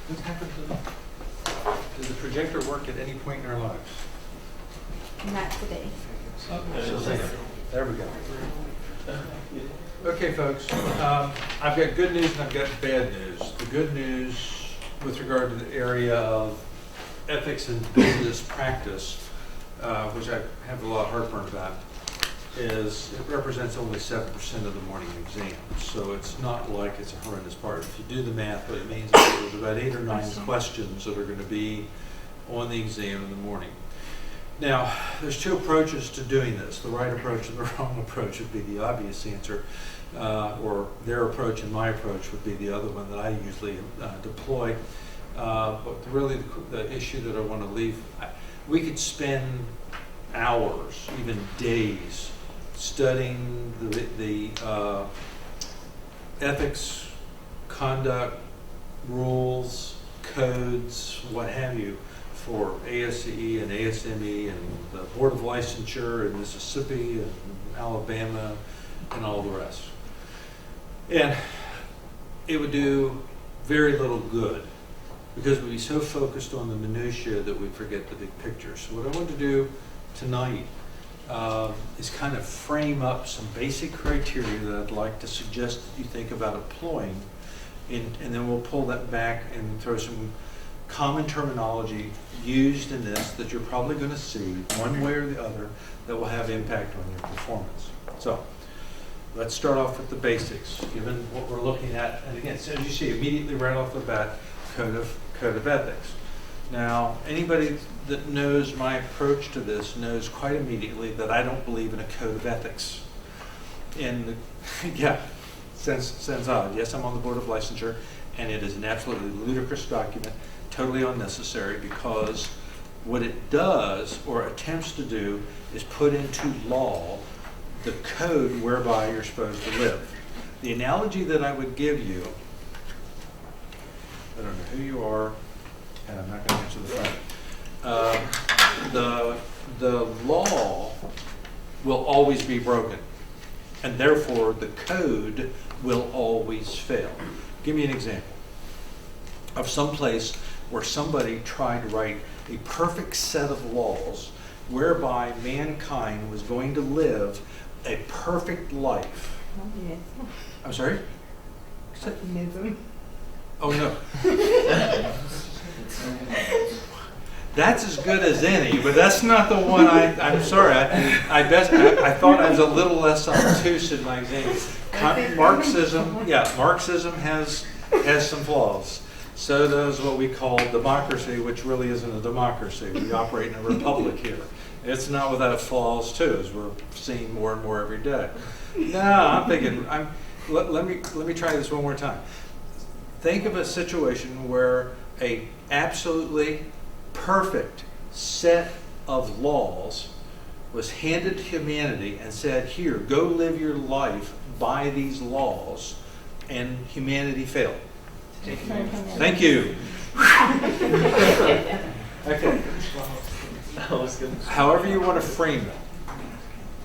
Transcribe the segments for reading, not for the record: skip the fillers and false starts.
What happened to them? Does the projector work at any point in our lives? Not today. There we go. Okay, folks. I've got good news and I've got bad news. The good news with regard to the area of ethics and business practice, which I have a lot of heartburn about, is it represents only 7% of the morning exam. So it's not like it's a horrendous part. If you do the math, what it means is that there's about 8 or 9 questions that are going to be on the exam in the morning. Now, there's 2 approaches to doing this. The right approach and the wrong approach would be the obvious answer, or their approach and my approach would be the other one that I usually deploy. But really the issue that I want to leave, we could spend hours, even days, studying the ethics, conduct, rules, codes, what have you, for ASCE and ASME and the Board of Licensure in Mississippi and Alabama and all the rest. And it would do very little good because we'd be so focused on the minutiae that we forget the big picture. So what I want to do tonight is kind of frame up some basic criteria that I'd like to suggest that you think about employing, and then we'll pull that back and throw some common terminology used in this that you're probably going to see one way or the other that will have impact on your performance. So let's start off with the basics, given what we're looking at. And again, so as you see, immediately right off the bat, code of ethics. Now, anybody that knows my approach to this knows quite immediately that I don't believe in a code of ethics. And yeah, sounds odd. Yes, I'm on the Board of Licensure, and it is an absolutely ludicrous document, totally unnecessary, because what it does or attempts to do is put into law the code whereby you're supposed to live. The analogy that I would give you, I don't know who you are, and I'm not going to answer the phone. The law will always be broken, and therefore the code will always fail. Give me an example of some place where somebody tried to write a perfect set of laws whereby mankind was going to live a perfect life. I'm sorry? Oh no. That's as good as any, but that's not the one I'm sorry. I thought I was a little less obtuse in my exam. Marxism has some flaws. So does what we call democracy, which really isn't a democracy. We operate in a republic here. It's not without flaws too, as we're seeing more and more every day. No, I'm thinking. Let me try this one more time. Think of a situation where a absolutely perfect set of laws was handed to humanity and said, "Here, go live your life by these laws," and humanity failed. Thank you. Okay. However you want to frame it,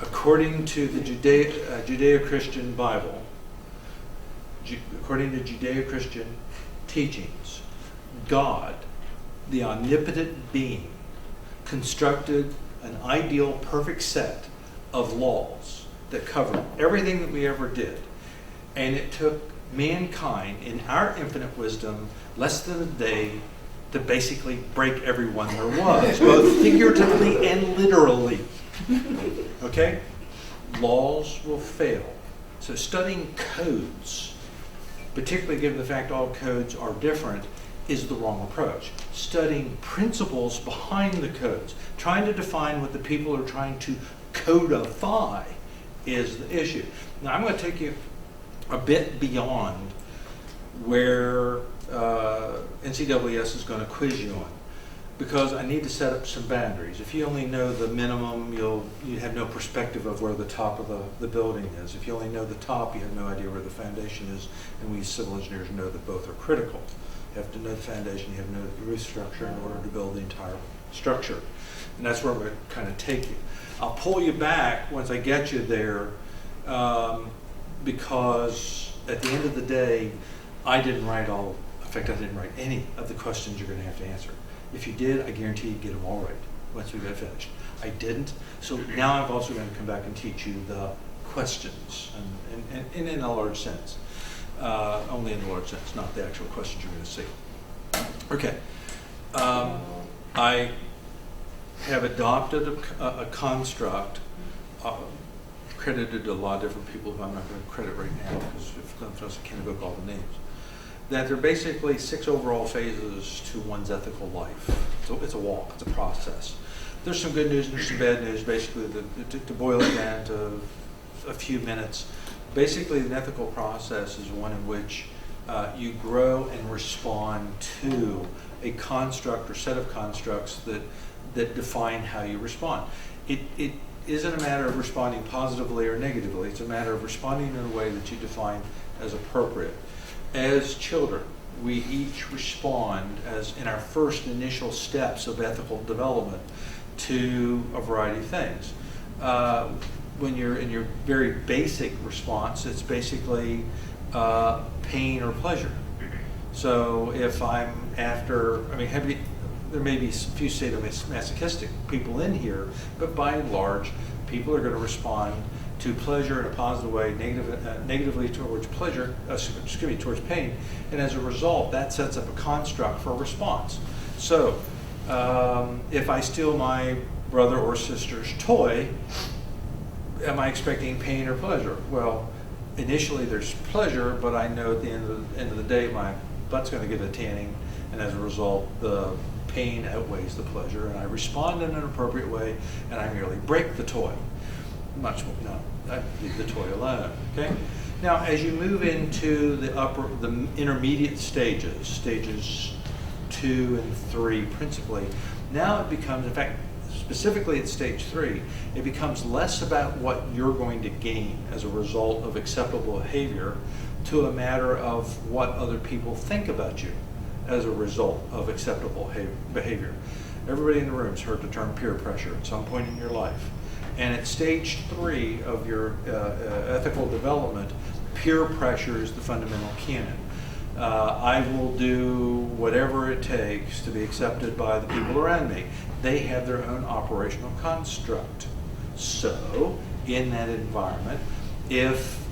according to the Judeo-Christian Bible, according to Judeo-Christian teachings, God, the omnipotent being, constructed an ideal, perfect set of laws that covered everything that we ever did. And it took mankind, in our infinite wisdom, less than a day to basically break every one there was, both figuratively and literally. Okay? Laws will fail. So studying codes, particularly given the fact all codes are different, is the wrong approach. Studying principles behind the codes, trying to define what the people are trying to codify, is the issue. Now I'm going to take you a bit beyond where NCWS is going to quiz you on, because I need to set up some boundaries. If you only know the minimum, you have no perspective of where the top of the building is. If you only know the top, you have no idea where the foundation is, and we civil engineers know that both are critical. You have to know the foundation, you have to know the roof structure in order to build the entire structure. And that's where I'm going to kind of take you. I'll pull you back once I get you there, because at the end of the day, I didn't write all In fact, I didn't write any of the questions you're going to have to answer. If you did, I guarantee you'd get them all right once we got finished. I didn't, so now I'm also going to come back and teach you the questions, and in a large sense. Only in a large sense, not the actual questions you're going to see. Okay. I have adopted a construct credited to a lot of different people who I'm not going to credit right now because if nothing else, I can't evoke all the names. That there are basically 6 overall phases to one's ethical life. So it's a walk, it's a process. There's some good news and there's some bad news. Basically, to boil it down to a few minutes, basically an ethical process is one in which you grow and respond to a construct or set of constructs that define how you respond. It isn't a matter of responding positively or negatively. It's a matter of responding in a way that you define as appropriate. As children, we each respond as in our first initial steps of ethical development to a variety of things. When you're in your very basic response, it's basically pain or pleasure. So if I'm after, I mean, there may be a few sadomasochistic people in here, but by and large, people are going to respond to pleasure in a positive way, negatively towards pleasure, towards pain, and as a result, that sets up a construct for a response. So, if I steal my brother or sister's toy, am I expecting pain or pleasure? Well, initially there's pleasure, but I know at the end of the day, my butt's going to get a tanning, and as a result, the pain outweighs the pleasure, and I respond in an appropriate way, and I merely break the toy. Much more, no, I leave the toy alone. Okay. Now, as you move into the intermediate stages 2 and 3 principally, now it becomes, in fact, specifically at stage 3, it becomes less about what you're going to gain as a result of acceptable behavior to a matter of what other people think about you as a result of acceptable behavior. Everybody in the room has heard the term peer pressure at some point in your life. And at stage 3 of your ethical development, peer pressure is the fundamental canon. I will do whatever it takes to be accepted by the people around me. They have their own operational construct. So, in that environment, if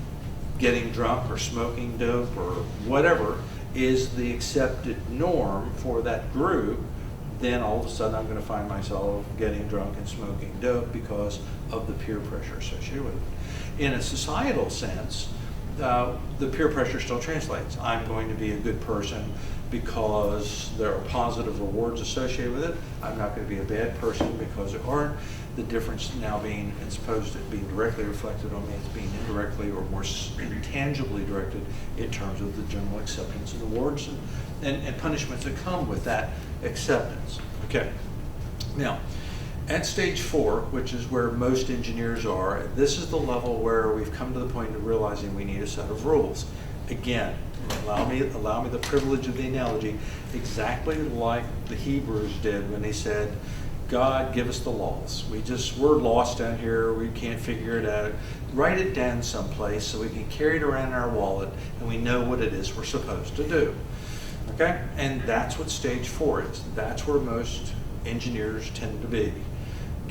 getting drunk or smoking dope or whatever is the accepted norm for that group, then all of a sudden I'm going to find myself getting drunk and smoking dope because of the peer pressure associated with it. In a societal sense, the peer pressure still translates. I'm going to be a good person because there are positive rewards associated with it. I'm not going to be a bad person because there aren't. The difference now being, as opposed to being directly reflected on me, it's being indirectly or more intangibly directed in terms of the general acceptance and awards and punishments that come with that acceptance. Okay. Now, at stage 4, which is where most engineers are, this is the level where we've come to the point of realizing we need a set of rules. Again, allow me the privilege of the analogy, exactly like the Hebrews did when they said, God, give us the laws. We're lost down here. We can't figure it out. Write it down someplace so we can carry it around in our wallet and we know what it is we're supposed to do. Okay? And that's what stage 4 is. That's where most engineers tend to be.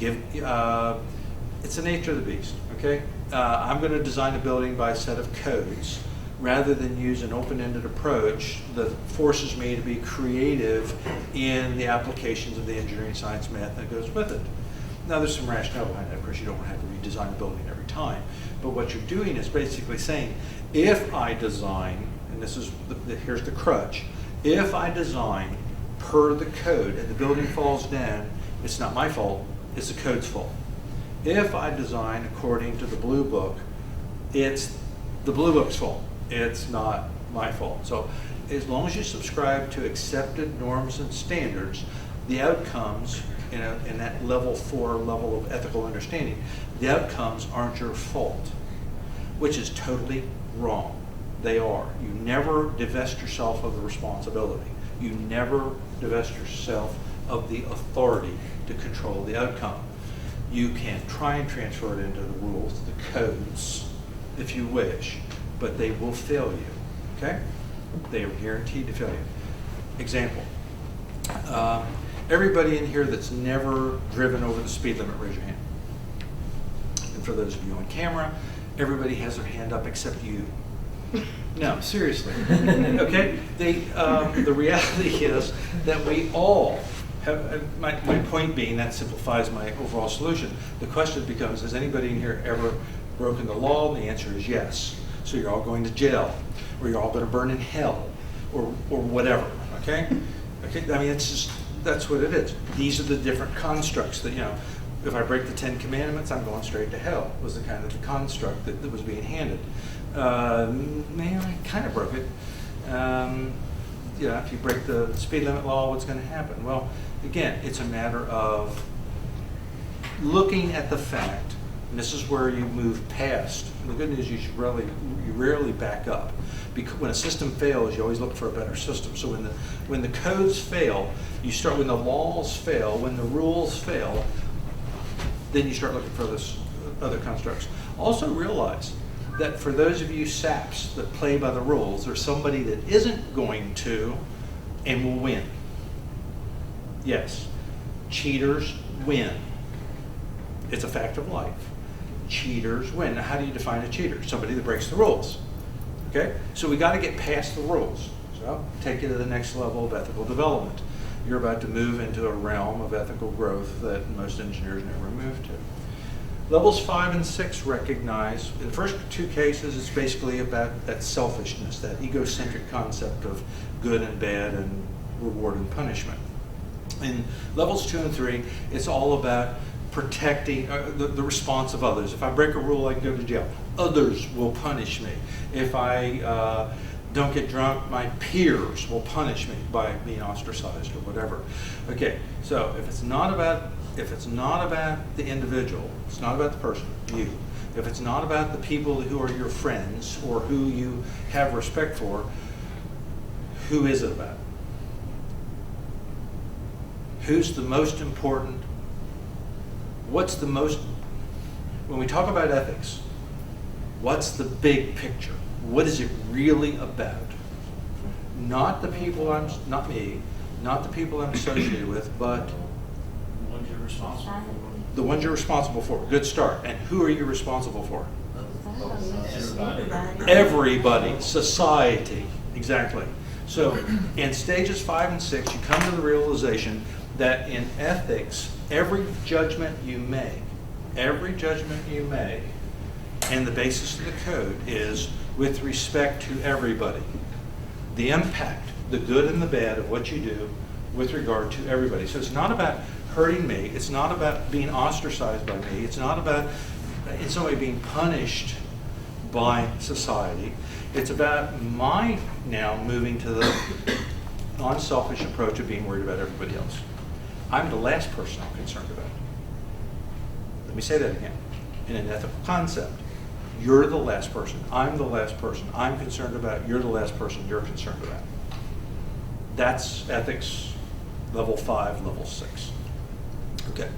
It's the nature of the beast. Okay? I'm going to design a building by a set of codes rather than use an open-ended approach that forces me to be creative in the applications of the engineering science math that goes with it. Now, there's some rationale behind that. Of course, you don't have to redesign a building every time. But what you're doing is basically saying, if I design, and this is here's the crutch, if I design per the code and the building falls down, it's not my fault, it's the code's fault. If I design according to the blue book, it's the blue book's fault. It's not my fault. So as long as you subscribe to accepted norms and standards, the outcomes in that level 4 level of ethical understanding, the outcomes aren't your fault, which is totally wrong. They are. You never divest yourself of the responsibility. You never divest yourself of the authority to control the outcome. You can try and transfer it into the rules, the codes, if you wish, but they will fail you. Okay? They are guaranteed to fail you. Example. Everybody in here that's never driven over the speed limit, raise your hand. And for those of you on camera, everybody has their hand up except you. No, seriously. Okay? The reality is that we all have, my point being, that simplifies my overall solution. The question becomes, has anybody in here ever broken the law? And the answer is yes. So you're all going to jail, or you're all going to burn in hell, or whatever, okay? Okay, I mean, it's just, that's what it is. These are the different constructs that, you know, if I break the 10 Commandments, I'm going straight to hell, was the kind of the construct that was being handed. Man, I kind of broke it. Yeah, if you break the speed limit law, what's going to happen? Well, again, it's a matter of looking at the fact, and this is where you move past. And the good news is you rarely back up. Because when a system fails, you always look for a better system. So when the codes fail, you start, when the laws fail, when the rules fail, then you start looking for this other constructs. Also realize that for those of you saps that play by the rules, there's somebody that isn't going to and will win. Yes, cheaters win. It's a fact of life. Cheaters win. Now, how do you define a cheater? Somebody that breaks the rules. Okay? So we got to get past the rules. So I'll take you to the next level of ethical development. You're about to move into a realm of ethical growth that most engineers never move to. Levels 5 and 6 recognize, in the first two cases, it's basically about that selfishness, that egocentric concept of good and bad and reward and punishment. In levels 2 and 3, it's all about protecting the response of others. If I break a rule, I can go to jail. Others will punish me. If I don't get drunk, my peers will punish me by being ostracized or whatever. Okay, so if it's not about the individual, it's not about the person, you. If it's not about the people who are your friends or who you have respect for, who is it about? Who's the most important? What's the most, when we talk about ethics, what's the big picture? What is it really about? Not the people not me, not the people I'm associated with, but The ones you're responsible for. the ones you're responsible for. Good start. And who are you responsible for? Everybody, society, exactly. So in stages 5 and 6, you come to the realization that in ethics, every judgment you make, and the basis of the code is with respect to everybody. The impact, the good and the bad of what you do with regard to everybody. So it's not about hurting me, it's not about being ostracized by me, it's not about in some way being punished by society. It's about my now moving to the non-selfish approach of being worried about everybody else. I'm the last person I'm concerned about. Let me say that again. In an ethical concept, you're the last person, I'm the last person I'm concerned about, you're the last person you're concerned about. That's ethics, level 5, level 6. Okay.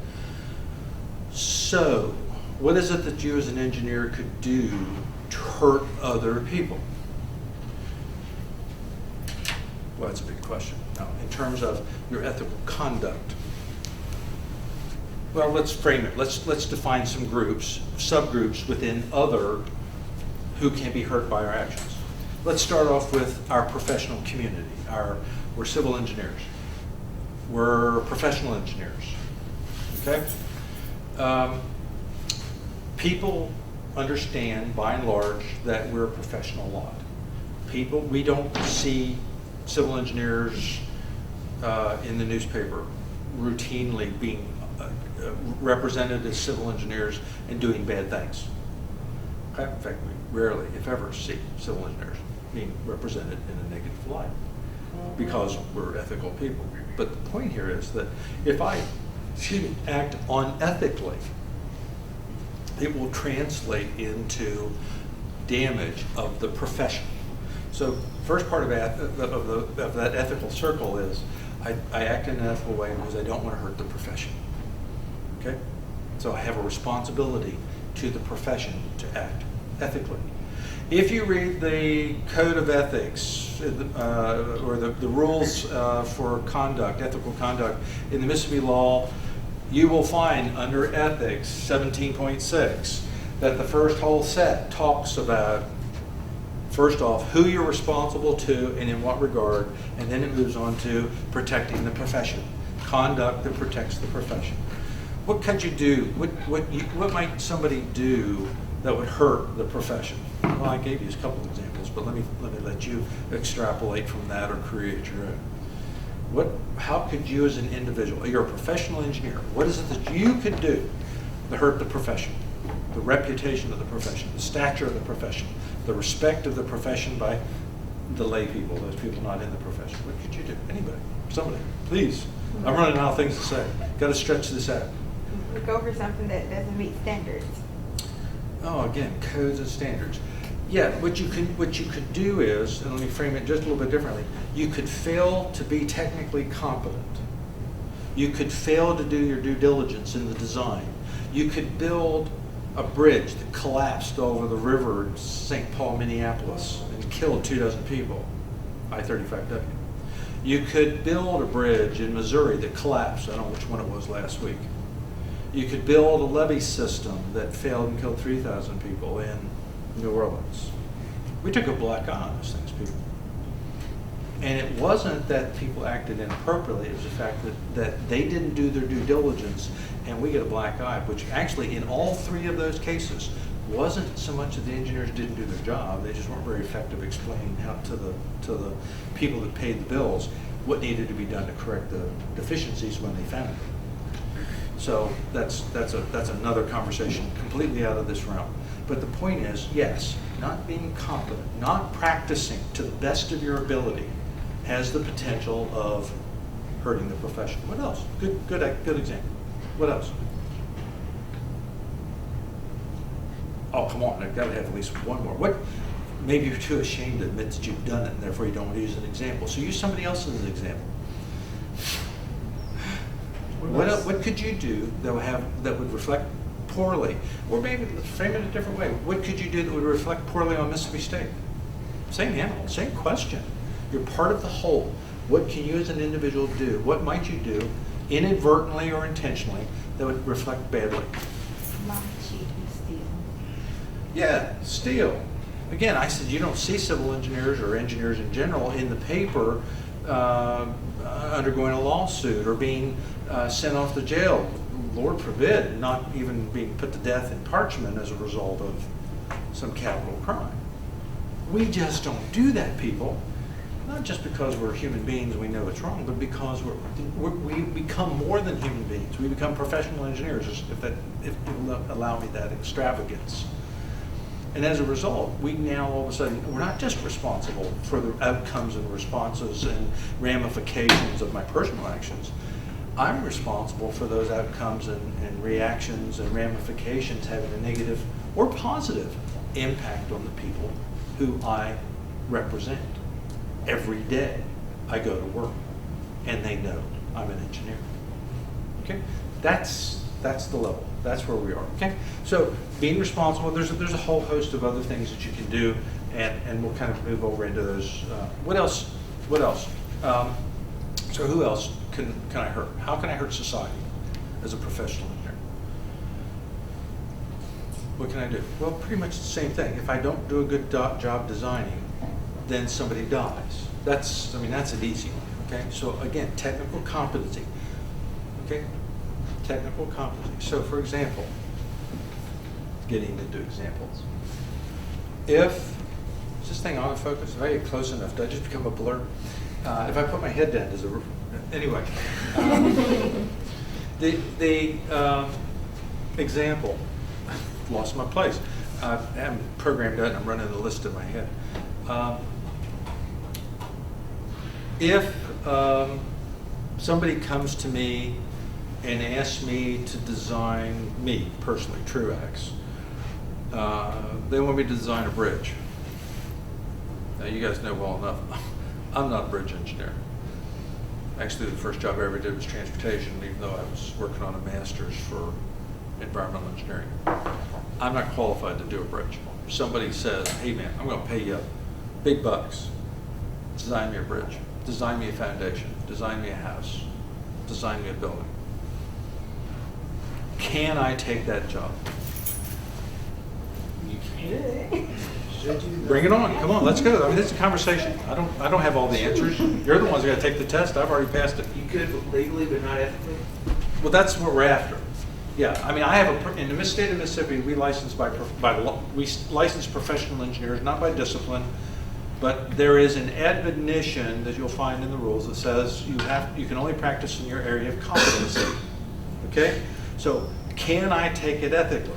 So, what is it that you as an engineer could do to hurt other people? Well, that's a big question. Now, in terms of your ethical conduct, well, let's frame it. Let's define some groups, subgroups within other who can be hurt by our actions. Let's start off with our professional community. We're civil engineers. We're professional engineers. Okay? People understand, by and large, that we're a professional lot. We don't see civil engineers in the newspaper routinely being represented as civil engineers and doing bad things. Okay? In fact, we rarely, if ever, see civil engineers being represented in a negative light because we're ethical people. But the point here is that if I act unethically, it will translate into damage of the profession. So first part of that ethical circle is I act in an ethical way because I don't want to hurt the profession. Okay? So I have a responsibility to the profession to act ethically. If you read the Code of Ethics, or the rules for conduct, ethical conduct in the Mississippi law, you will find under ethics 17.6 that the first whole set talks about, first off, who you're responsible to and in what regard, and then it moves on to protecting the profession. Conduct that protects the profession. What could you do? What might somebody do that would hurt the profession? Well, I gave you a couple of examples, but let me let you extrapolate from that or create your own. How could you as an individual, you're a professional engineer, what is it that you could do to hurt the profession? The reputation of the profession, the stature of the profession, the respect of the profession by the lay people, those people not in the profession. What could you do? Anybody? Somebody? Please. I'm running out of things to say. Got to stretch this out. Look over something that doesn't meet standards. Oh, again, codes and standards. Yeah, what you could do is, and let me frame it just a little bit differently, you could fail to be technically competent. You could fail to do your due diligence in the design. You could build a bridge that collapsed over the river in St. Paul, Minneapolis, and killed 24 people, I-35W. You could build a bridge in Missouri that collapsed. I don't know which one it was last week. You could build a levee system that failed and killed 3,000 people in New Orleans. We took a black eye on those things, people. And it wasn't that people acted inappropriately, it was the fact that they didn't do their due diligence, and we get a black eye, which actually in all three of those cases wasn't so much that the engineers didn't do their job, they just weren't very effective explaining how to the people that paid the bills what needed to be done to correct the deficiencies when they found them. So that's another conversation completely out of this realm. But the point is, yes, not being competent, not practicing to the best of your ability has the potential of hurting the profession. What else? Good example. What else? Oh, come on, I've got to have at least one more. Maybe you're too ashamed to admit that you've done it, and therefore you don't want to use an example. So use somebody else as an example. What could you do that would reflect poorly, or maybe let's frame it a different way. What could you do that would reflect poorly on Mississippi State? Same animal, same question. You're part of the whole. What can you as an individual do? What might you do, inadvertently or intentionally, that would reflect badly? Lie, cheat, and steal. Yeah, steal. Again, I said you don't see civil engineers or engineers in general in the paper undergoing a lawsuit or being sent off to jail. Lord forbid, not even being put to death in parchment as a result of some capital crime. We just don't do that, people. Not just because we're human beings and we know it's wrong, but because we become more than human beings. We become professional engineers, if you'll allow me that extravagance. And as a result, we now all of a sudden, we're not just responsible for the outcomes and responses and ramifications of my personal actions. I'm responsible for those outcomes and reactions and ramifications having a negative or positive impact on the people who I represent. Every day I go to work and they know I'm an engineer. Okay? That's the level. That's where we are. Okay? So being responsible, there's a whole host of other things that you can do, and we'll kind of move over into those. What else? So who else can I hurt? How can I hurt society as a professional engineer? What can I do? Well, pretty much the same thing. If I don't do a good job designing, then somebody dies. That's an easy one. Okay. So again, technical competency. Okay. Technical competency. So for example, getting into examples. If is this thing autofocus? If I get close enough, do I just become a blur? If I put my head down, does it? Anyway, the example. I've lost my place. I haven't programmed out, and I'm running the list in my head. If somebody comes to me and asks me to design, me personally, Truax, they want me to design a bridge. Now you guys know well enough, I'm not a bridge engineer. Actually, the first job I ever did was transportation, even though I was working on a master's for environmental engineering. I'm not qualified to do a bridge. somebody says, hey man, I'm gonna pay you big bucks, design me a bridge, design me a foundation, design me a house, design me a building. Can I take that job? You can't. Should you? Bring it on, come on, let's go. I mean, it's a conversation. I don't have all the answers. You're the ones who gotta take the test, I've already passed it. You could legally, but not ethically? Well, that's what we're after. Yeah, I mean, I have in the state of Mississippi, we license we license professional engineers, not by discipline, but there is an admonition that you'll find in the rules that says you can only practice in your area of competency. Okay? So, can I take it ethically?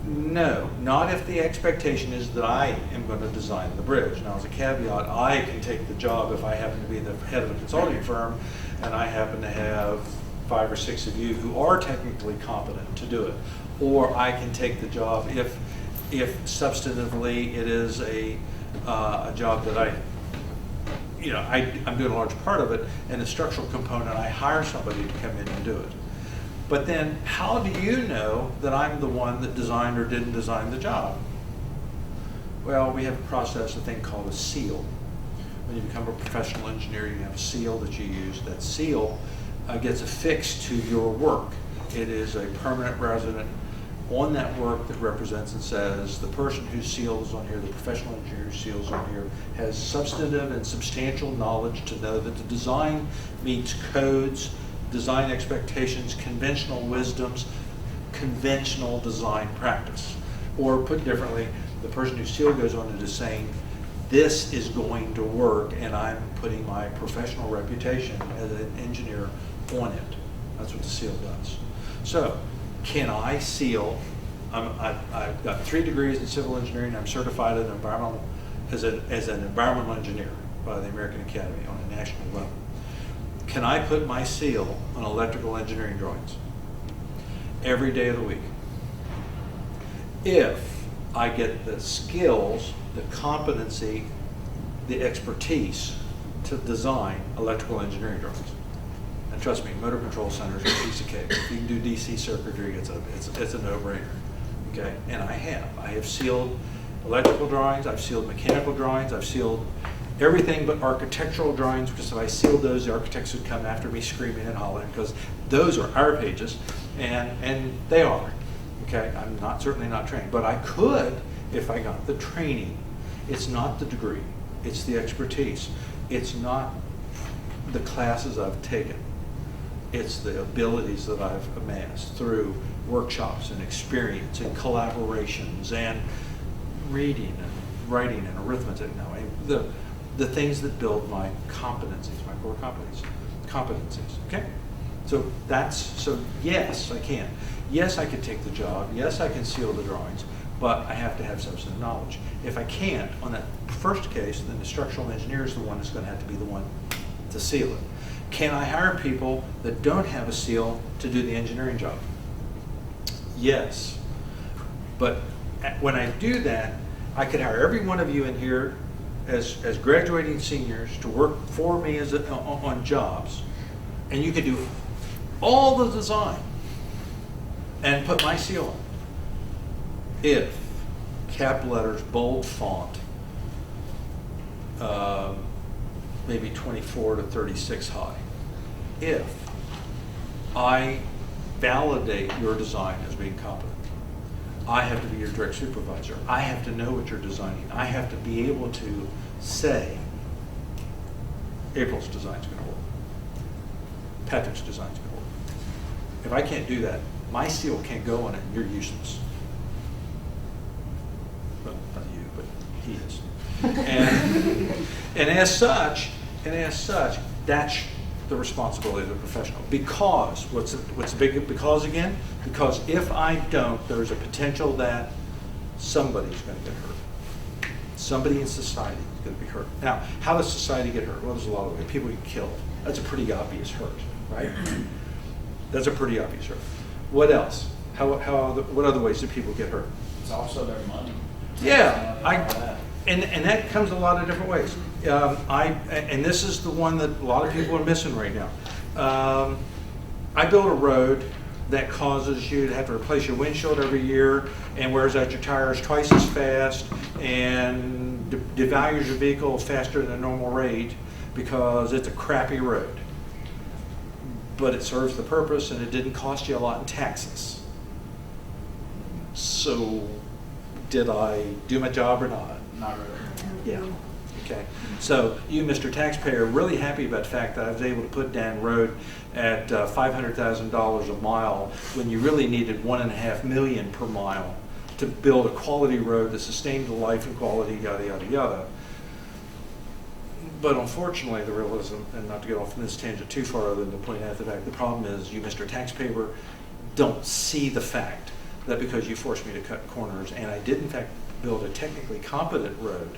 No, not if the expectation is that I am going to design the bridge. Now, as a caveat, I can take the job if I happen to be the head of a consulting firm and I happen to have 5 or 6 of you who are technically competent to do it. Or I can take the job if substantively it is a job that I'm doing a large part of it, and the structural component, I hire somebody to come in and do it. But then, how do you know that I'm the one that designed or didn't design the job? Well, we have a process, a thing called a seal. When you become a professional engineer, you have a seal that you use. That seal gets affixed to your work. It is a permanent resident on that work that represents and says the person whose seal is on here, the professional engineer whose seal is on here, has substantive and substantial knowledge to know that the design meets codes, design expectations, conventional wisdoms, conventional design practice. Or put differently, the person whose seal goes on it is saying, this is going to work, and I'm putting my professional reputation as an engineer on it. That's what the seal does. So, can I seal? I've got 3 degrees in civil engineering. I'm certified as an environmental engineer by the American Academy on a national level. Can I put my seal on electrical engineering drawings every day of the week? If I get the skills, the competency, the expertise to design electrical engineering drawings. And trust me, motor control centers are a piece of cake. If you can do DC circuitry, it's a no-brainer. Okay, and I have sealed electrical drawings, I've sealed mechanical drawings, I've sealed everything but architectural drawings, because if I sealed those, the architects would come after me screaming and hollering, because those are our pages, and they are. Okay, I'm certainly not trained, but I could if I got the training. It's not the degree, it's the expertise. It's not the classes I've taken. It's the abilities that I've amassed through workshops and experience and collaborations and reading and writing and arithmetic. The things that build my competencies, my core competencies. Okay? So yes, I can. Yes, I can take the job. Yes, I can seal the drawings, but I have to have substantive knowledge. If I can't, on that first case, then the structural engineer is the one that's going to have to be the one to seal it. Can I hire people that don't have a seal to do the engineering job? Yes. But when I do that, I could hire every one of you in here as graduating seniors to work for me on jobs, and you could do all the design and put my seal on. If cap letters, bold font, maybe 24 to 36 high, if I validate your design as being competent, I have to be your direct supervisor. I have to know what you're designing. I have to be able to say, April's design's going to work. Patrick's design's going to work. If I can't do that, my seal can't go on it, and you're useless. Well, not you, but he is. And as such, that's the responsibility of the professional. Because, what's the big because again? Because if I don't, there's a potential that somebody's going to get hurt. Somebody in society is going to be hurt. Now, how does society get hurt? Well, there's a lot of ways. People get killed. That's a pretty obvious hurt, right? That's a pretty obvious hurt. What else? What other ways do people get hurt? It's also their money. Yeah, and that comes a lot of different ways. And this is the one that a lot of people are missing right now. I built a road that causes you to have to replace your windshield every year and wears out your tires twice as fast and devalues your vehicle faster than a normal rate because it's a crappy road. But it serves the purpose and it didn't cost you a lot in taxes. So did I do my job or not? Not really. Yeah. Okay. So you, Mr. Taxpayer, are really happy about the fact that I was able to put down road at $500,000 a mile when you really needed $1.5 million per mile to build a quality road that sustained the life and quality, yada, yada, yada. But unfortunately, the realism, and not to get off on this tangent too far other than to point out the fact, the problem is you, Mr. Taxpayer, don't see the fact that because you forced me to cut corners, and I did in fact build a technically competent road,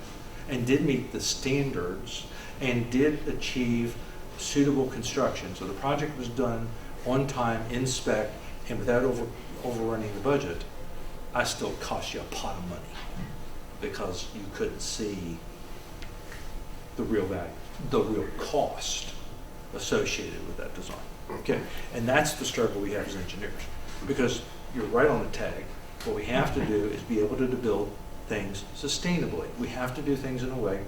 and did meet the standards, and did achieve suitable construction. So the project was done on time, in spec, and without overrunning the budget. I still cost you a pot of money because you couldn't see the real value, the real cost associated with that design. Okay, and that's the struggle we have as engineers, because you're right on the tag. What we have to do is be able to build things sustainably. We have to do things in a way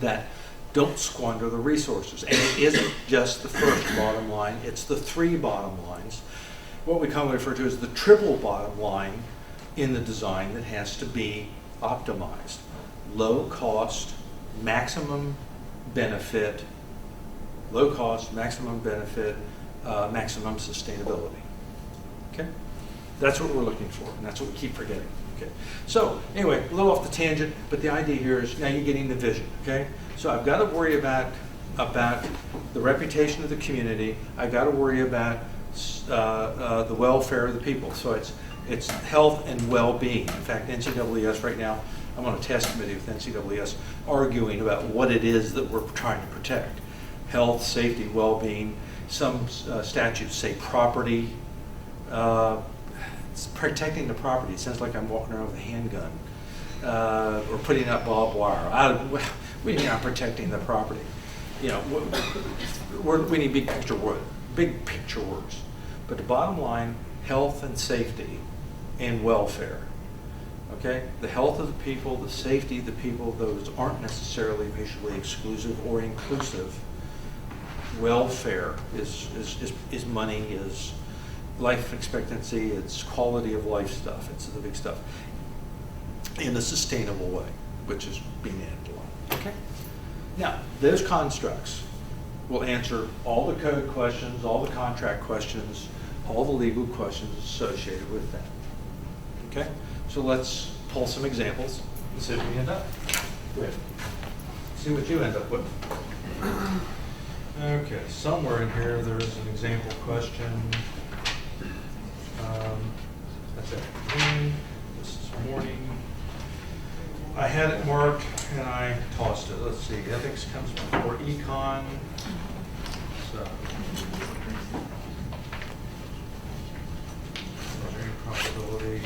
that don't squander the resources. And it isn't just the first bottom line, it's the three bottom lines. What we commonly refer to as the triple bottom line in the design that has to be optimized. Low cost, maximum benefit, low cost, maximum benefit, maximum sustainability. Okay? That's what we're looking for, and that's what we keep forgetting. Okay. So anyway, a little off the tangent, but the idea here is now you're getting the vision. Okay. So I've got to worry about the reputation of the community. I've got to worry about the welfare of the people. So it's health and well-being. In fact, NCAAS right now, I'm on a test committee with NCAAS arguing about what it is that we're trying to protect: health, safety, well-being. Some statutes say property. It's protecting the property. It sounds like I'm walking around with a handgun or putting up barbed wire. We need not protecting the property. You know, we need big picture words. But the bottom line: health and safety and welfare. Okay, the health of the people, the safety of the people. Those aren't necessarily mutually exclusive or inclusive. Welfare is money, is life expectancy, it's quality of life stuff, it's the big stuff, in a sustainable way, which is being added along. Okay? Now, those constructs will answer all the code questions, all the contract questions, all the legal questions associated with that. Okay? So let's pull some examples and see what we end up with. See what you end up with. Okay, somewhere in here there's an example question. That's it. This is morning. I had it marked and I tossed it. Let's see. Ethics comes before econ. So, measuring probability,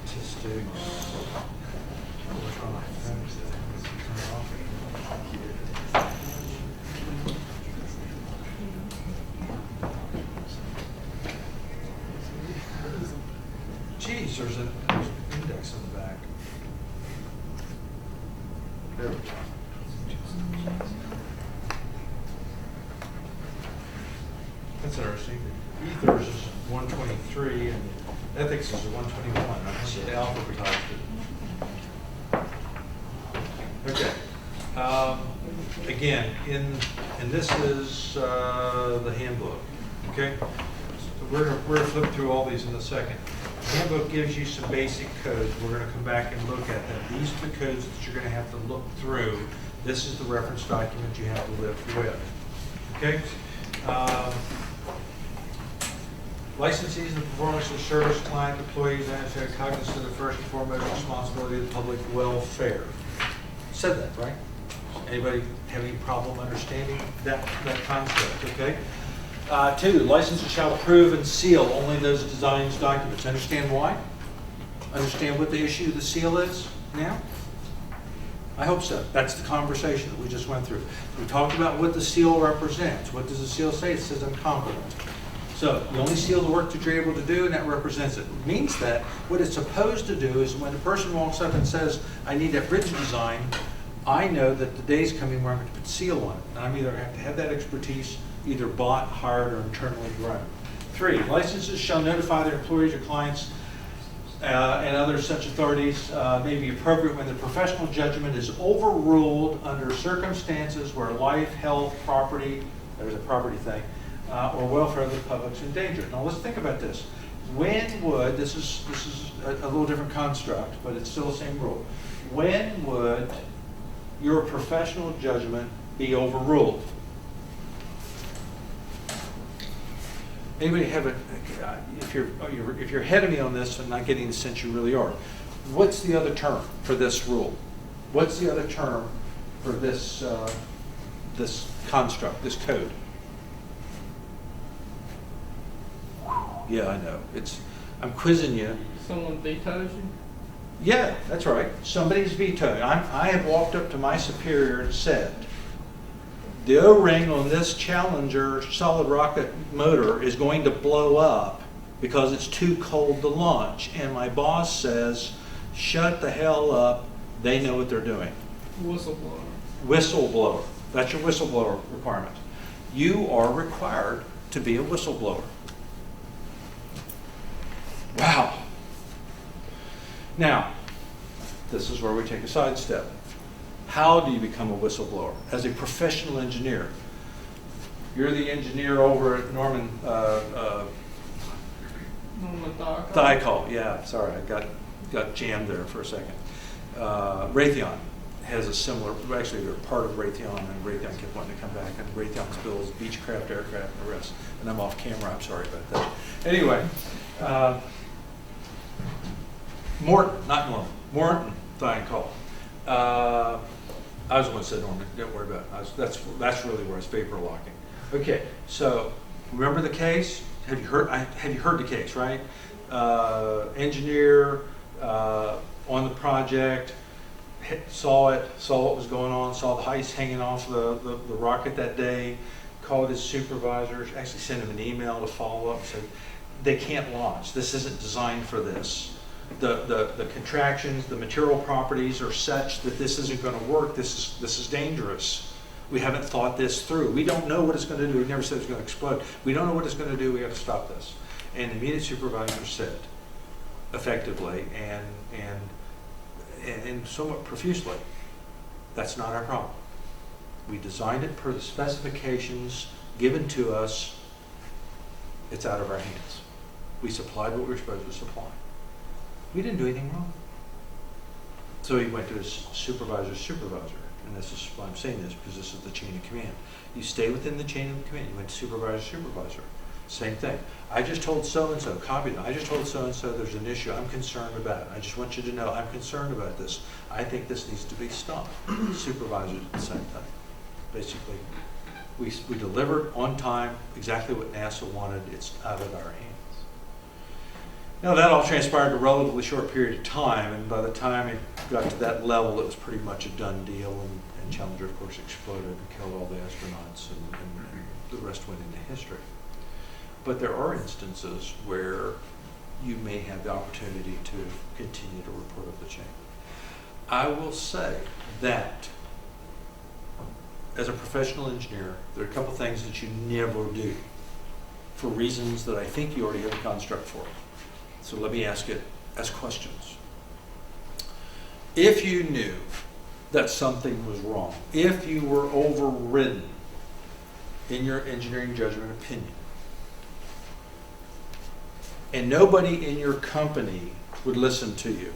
statistics. Geez, there's an index on the back. There we go. That's interesting. Ethers is 123 and ethics is 121. I think they alphabetized it. Okay. Again, and this is the handbook. Okay. So we're gonna flip through all these in a second. The handbook gives you some basic codes. We're going to come back and look at them. These are the codes that you're going to have to look through. This is the reference document you have to live with. Okay? Licensees and performance of service, client, employees, and cognizant of the first and foremost responsibility of the public welfare. Said that, right? Anybody have any problem understanding that concept? Okay? 2, licenses shall approve and seal only those designs documents. Understand why? Understand what the issue of the seal is now? I hope so. That's the conversation that we just went through. We talked about what the seal represents. What does the seal say? It says I'm competent. So you only seal the work that you're able to do, and that represents it. It means that what it's supposed to do is when a person walks up and says, I need that bridge design, I know that the day's coming where I'm going to put seal on it. And I'm either have to have that expertise either bought, hired, or internally grown. 3, licenses shall notify their employees or clients and other such authorities may be appropriate when the professional judgment is overruled under circumstances where life, health, property, there's a property thing, or welfare of the public's in danger. Now let's think about this. When would, this is a little different construct, but it's still the same rule. When would your professional judgment be overruled? Anybody have a, if you're ahead of me on this and not getting the sense you really are, what's the other term for this rule? What's the other term for this, this construct, this code? Yeah, I know. I'm quizzing you. Someone vetoes you? Yeah, that's right. Somebody's vetoing. I have walked up to my superior and said, the O-ring on this Challenger solid rocket motor is going to blow up because it's too cold to launch. And my boss says, shut the hell up. They know what they're doing. Whistleblower. Whistleblower. That's your whistleblower requirement. You are required to be a whistleblower. Wow. Now, this is where we take a sidestep. How do you become a whistleblower? As a professional engineer. You're the engineer over at Norman Thiokol. Yeah, sorry, I got jammed there for a second. Raytheon has a similar, actually they're part of Raytheon, and Raytheon kept wanting to come back, and Raytheon's builds Beechcraft aircraft and the rest. And I'm off camera, I'm sorry about that. Anyway, Morton, not Norman, Morton Thiokol. I was the one who said Norman, don't worry about it. That's really where it's vapor locking. Okay, so remember the case? Have you heard the case, right? Engineer on the project, saw what was going on, saw the ice hanging off the rocket that day, called his supervisors, actually sent him an email to follow up, said, they can't launch. This isn't designed for this. The contractions, the material properties are such that this isn't going to work. This is dangerous. We haven't thought this through. We don't know what it's going to do. We never said it's going to explode. We don't know what it's going to do. We got to stop this. And the immediate supervisor said, effectively and somewhat profusely, that's not our problem. We designed it per the specifications given to us. It's out of our hands. We supplied what we were supposed to supply. We didn't do anything wrong. So he went to his supervisor's supervisor, and this is why I'm saying this, because this is the chain of command. You stay within the chain of command. You went to supervisor. Same thing. I just told so-and-so, copied them. I just told so-and-so there's an issue. I'm concerned about it. I just want you to know I'm concerned about this. I think this needs to be stopped. Supervisor did the same thing. Basically, we delivered on time exactly what NASA wanted. It's out of our hands. Now that all transpired in a relatively short period of time, and by the time it got to that level, it was pretty much a done deal, and Challenger, of course, exploded and killed all the astronauts, and the rest went into history. But there are instances where you may have the opportunity to continue to report up the chain. I will say that as a professional engineer, there are a couple things that you never do for reasons that I think you already have a construct for. So let me ask questions. If you knew that something was wrong, if you were overridden in your engineering judgment opinion, and nobody in your company would listen to you,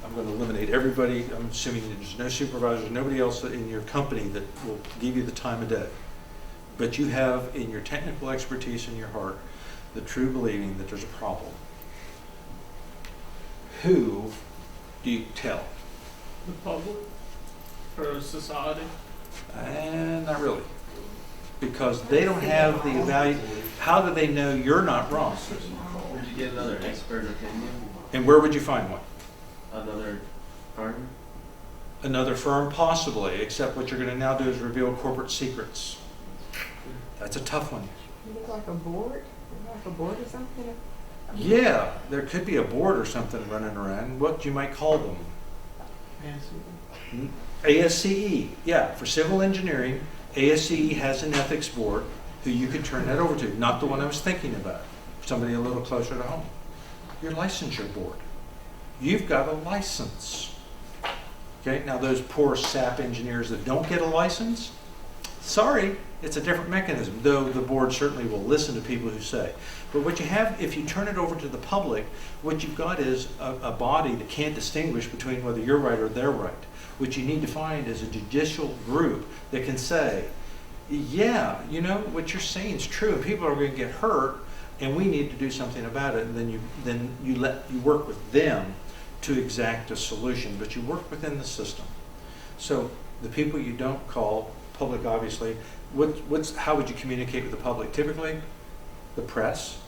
I'm going to eliminate everybody. I'm assuming there's no supervisors, nobody else in your company that will give you the time of day. But you have in your technical expertise in your heart the true believing that there's a problem. Who do you tell? The public? Or society? Not really. Because they don't have the value. How do they know you're not wrong? Would you get another expert opinion? And where would you find one? Another firm? Another firm, possibly, except what you're going to now do is reveal corporate secrets. That's a tough one. Maybe like a board? Like a board or something? Yeah, there could be a board or something running around. What you might call them? ASCE, yeah, for civil engineering, ASCE has an ethics board who you could turn that over to, not the one I was thinking about, somebody a little closer to home. Your licensure board. You've got a license. Okay, now those poor SAP engineers that don't get a license, sorry, it's a different mechanism, though the board certainly will listen to people who say. But what you have, if you turn it over to the public, what you've got is a body that can't distinguish between whether you're right or they're right. What you need to find is a judicial group that can say, yeah, you know, what you're saying is true, and people are going to get hurt, and we need to do something about it. And then you work with them to exact a solution, but you work within the system. So the people you don't call public, obviously, how would you communicate with the public? Typically, the press.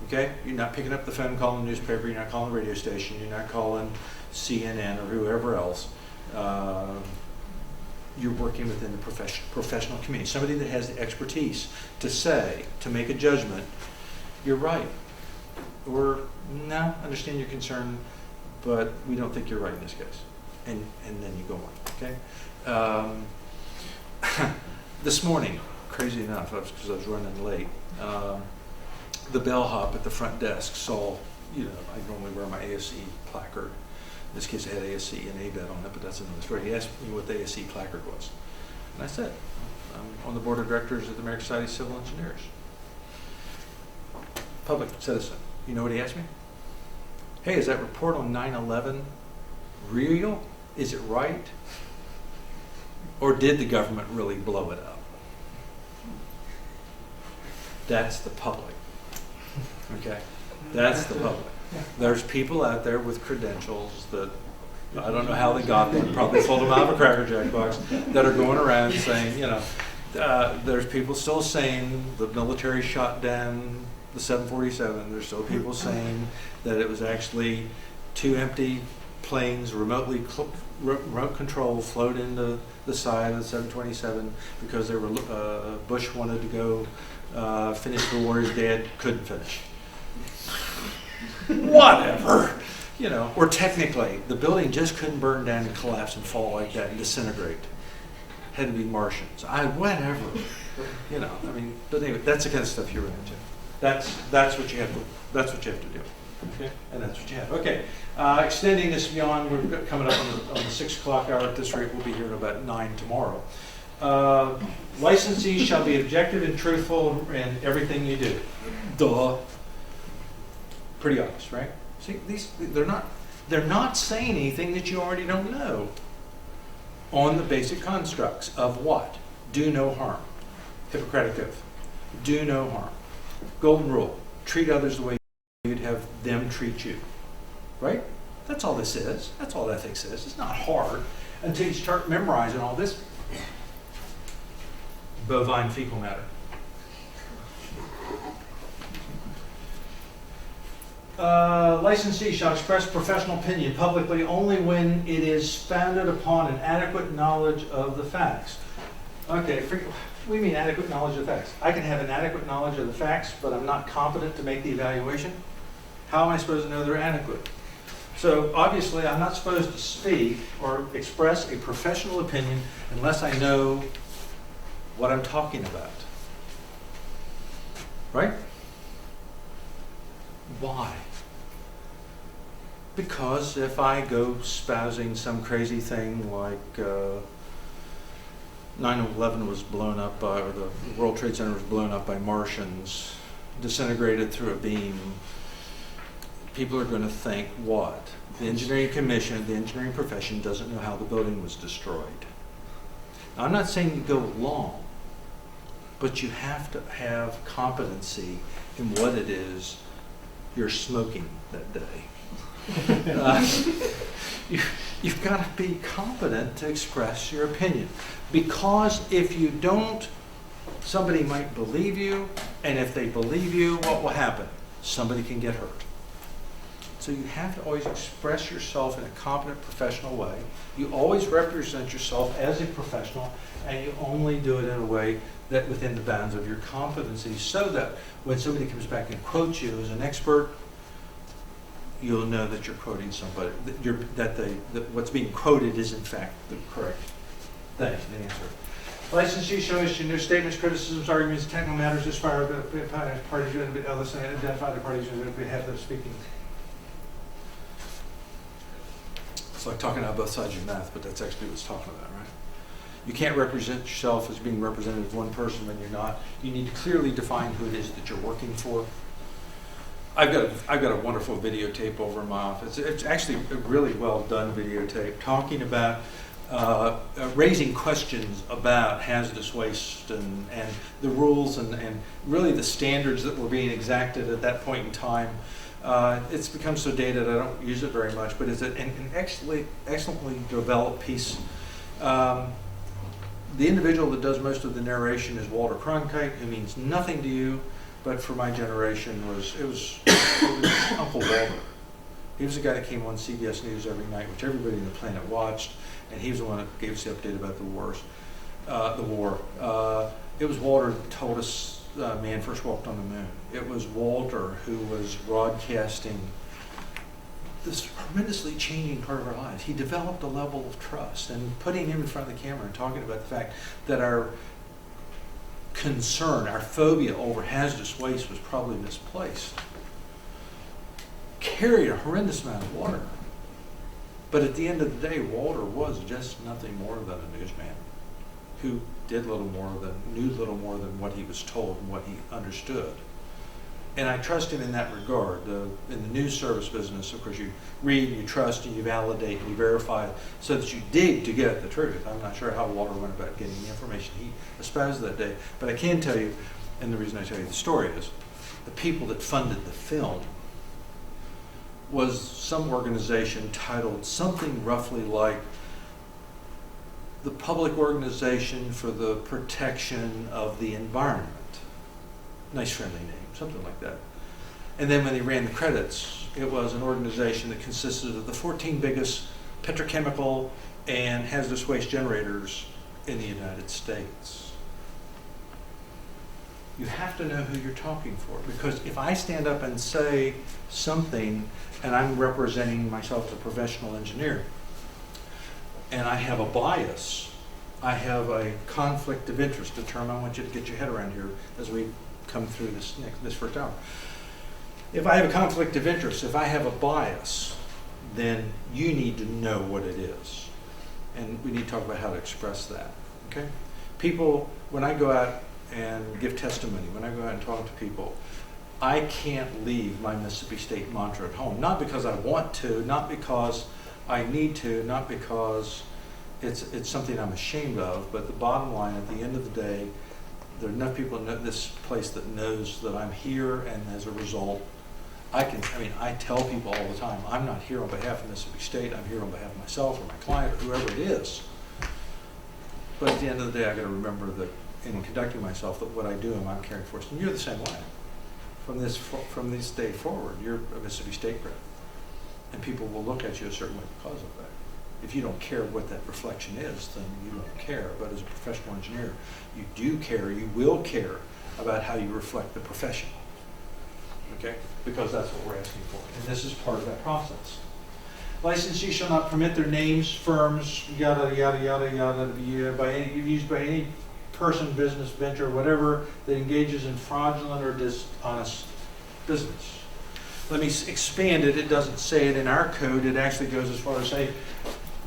Okay, you're not picking up the phone, calling the newspaper. You're not calling the radio station. You're not calling CNN or whoever else. You're working within the professional community, somebody that has the expertise to say, to make a judgment, you're right, or no, understand your concern, but we don't think you're right in this case, and then you go on, okay? This morning, crazy enough, because I was running late, the bellhop at the front desk saw, you know, I normally wear my ASE placard. In this case, it had ASE and ABET on it, but that's another story. He asked me what the ASE placard was. And I said, I'm on the board of directors of the American Society of Civil Engineers. Public citizen. You know what he asked me? Hey, is that report on 9/11 real? Is it right? Or did the government really blow it up? That's the public. Okay? That's the public. There's people out there with credentials that I don't know how they got them, probably pulled them out of a Cracker Jack box, that are going around saying, you know, there's people still saying the military shot down the 747. There's still people saying that it was actually two empty planes, remote control, float into the side of the 727 because they were Bush wanted to go finish the war his dad couldn't finish. Whatever, you know, or technically the building just couldn't burn down and collapse and fall like that and disintegrate. Had to be Martians. Whatever, you know. I mean, but anyway, that's the kind of stuff you're into. That's what you have to. That's what you have to do. Okay, and that's what you have. Okay, extending this beyond, we're coming up on the 6 o'clock hour. At this rate, we'll be here at about 9 tomorrow. Licensees shall be objective and truthful in everything you do. Duh. Pretty obvious, right? See, they're not saying anything that you already don't know on the basic constructs of what? Do no harm. Hippocratic oath. Do no harm. Golden rule. Treat others the way you'd have them treat you. Right? That's all this is. That's all ethics is. It's not hard until you start memorizing all this bovine fecal matter. Licensee shall express professional opinion publicly only when it is founded upon an adequate knowledge of the facts. Okay, what do you mean adequate knowledge of the facts? I can have an adequate knowledge of the facts, but I'm not competent to make the evaluation? How am I supposed to know they're adequate? So obviously I'm not supposed to speak or express a professional opinion unless I know what I'm talking about. Right? Why? Because if I go spousing some crazy thing like 9/11 was blown up by, or the World Trade Center was blown up by Martians, disintegrated through a beam, people are going to think what? The engineering commission, the engineering profession doesn't know how the building was destroyed. Now, I'm not saying you go along, but you have to have competency in what it is you're smoking that day. You've got to be competent to express your opinion. Because if you don't, somebody might believe you, and if they believe you, what will happen? Somebody can get hurt. So you have to always express yourself in a competent, professional way. You always represent yourself as a professional, and you only do it in a way that within the bounds of your competency, so that when somebody comes back and quotes you as an expert, you'll know that you're quoting somebody, that what's being quoted is in fact the correct thing, the answer. Licensee shows you new statements, criticisms, arguments, technical matters as far as parties who identify the parties who have them speaking. It's like talking out both sides of your mouth, but that's actually what it's talking about, right? You can't represent yourself as being representative of one person when you're not. You need to clearly define who it is that you're working for. I've got a wonderful videotape over in my office. It's actually a really well done videotape talking about raising questions about hazardous waste and the rules and really the standards that were being exacted at that point in time. It's become so dated I don't use it very much, but it's an excellently developed piece. The individual that does most of the narration is Walter Cronkite, who means nothing to you, but for my generation it was Uncle Walter. He was the guy that came on CBS News every night, which everybody on the planet watched, and he was the one that gave us the update about the war. It was Walter that told us man first walked on the moon. It was Walter who was broadcasting this tremendously changing part of our lives. He developed a level of trust, and putting him in front of the camera and talking about the fact that our concern, our phobia over hazardous waste was probably misplaced, carried a horrendous amount of water. But at the end of the day, Walter was just nothing more than a newsman who knew little more than what he was told and what he understood. And I trust him in that regard. In the news service business, of course, you read, you trust, and you validate, and you verify so that you dig to get the truth. I'm not sure how Walter went about getting the information he espoused that day, but I can tell you, and the reason I tell you the story is, the people that funded the film was some organization titled something roughly like the Public Organization for the Protection of the Environment. Nice friendly name, something like that. And then when they ran the credits, it was an organization that consisted of the 14 biggest petrochemical and hazardous waste generators in the United States. You have to know who you're talking for, because if I stand up and say something and I'm representing myself as a professional engineer and I have a bias, I have a conflict of interest, a term I want you to get your head around here as we come through this first hour. If I have a conflict of interest, if I have a bias, then you need to know what it is. And we need to talk about how to express that, okay? People, when I go out and give testimony, when I go out and talk to people, I can't leave my Mississippi State mantra at home. Not because I want to, not because I need to, not because it's something I'm ashamed of, but the bottom line, at the end of the day, there are enough people in this place that knows that I'm here, and as a result, I tell people all the time, I'm not here on behalf of Mississippi State, I'm here on behalf of myself or my client or whoever it is. But at the end of the day, I got to remember that in conducting myself, that what I do, I'm carrying force. And you're the same way. From this day forward, you're a Mississippi State grad. And people will look at you a certain way because of that. If you don't care what that reflection is, then you don't care. But as a professional engineer, you do care, you will care about how you reflect the profession. Okay? Because that's what we're asking for. And this is part of that process. Licensees shall not permit their names, firms, yada, yada, yada, yada, to be used by any person, business, venture, whatever, that engages in fraudulent or dishonest business. Let me expand it. It doesn't say it in our code. It actually goes as far as say,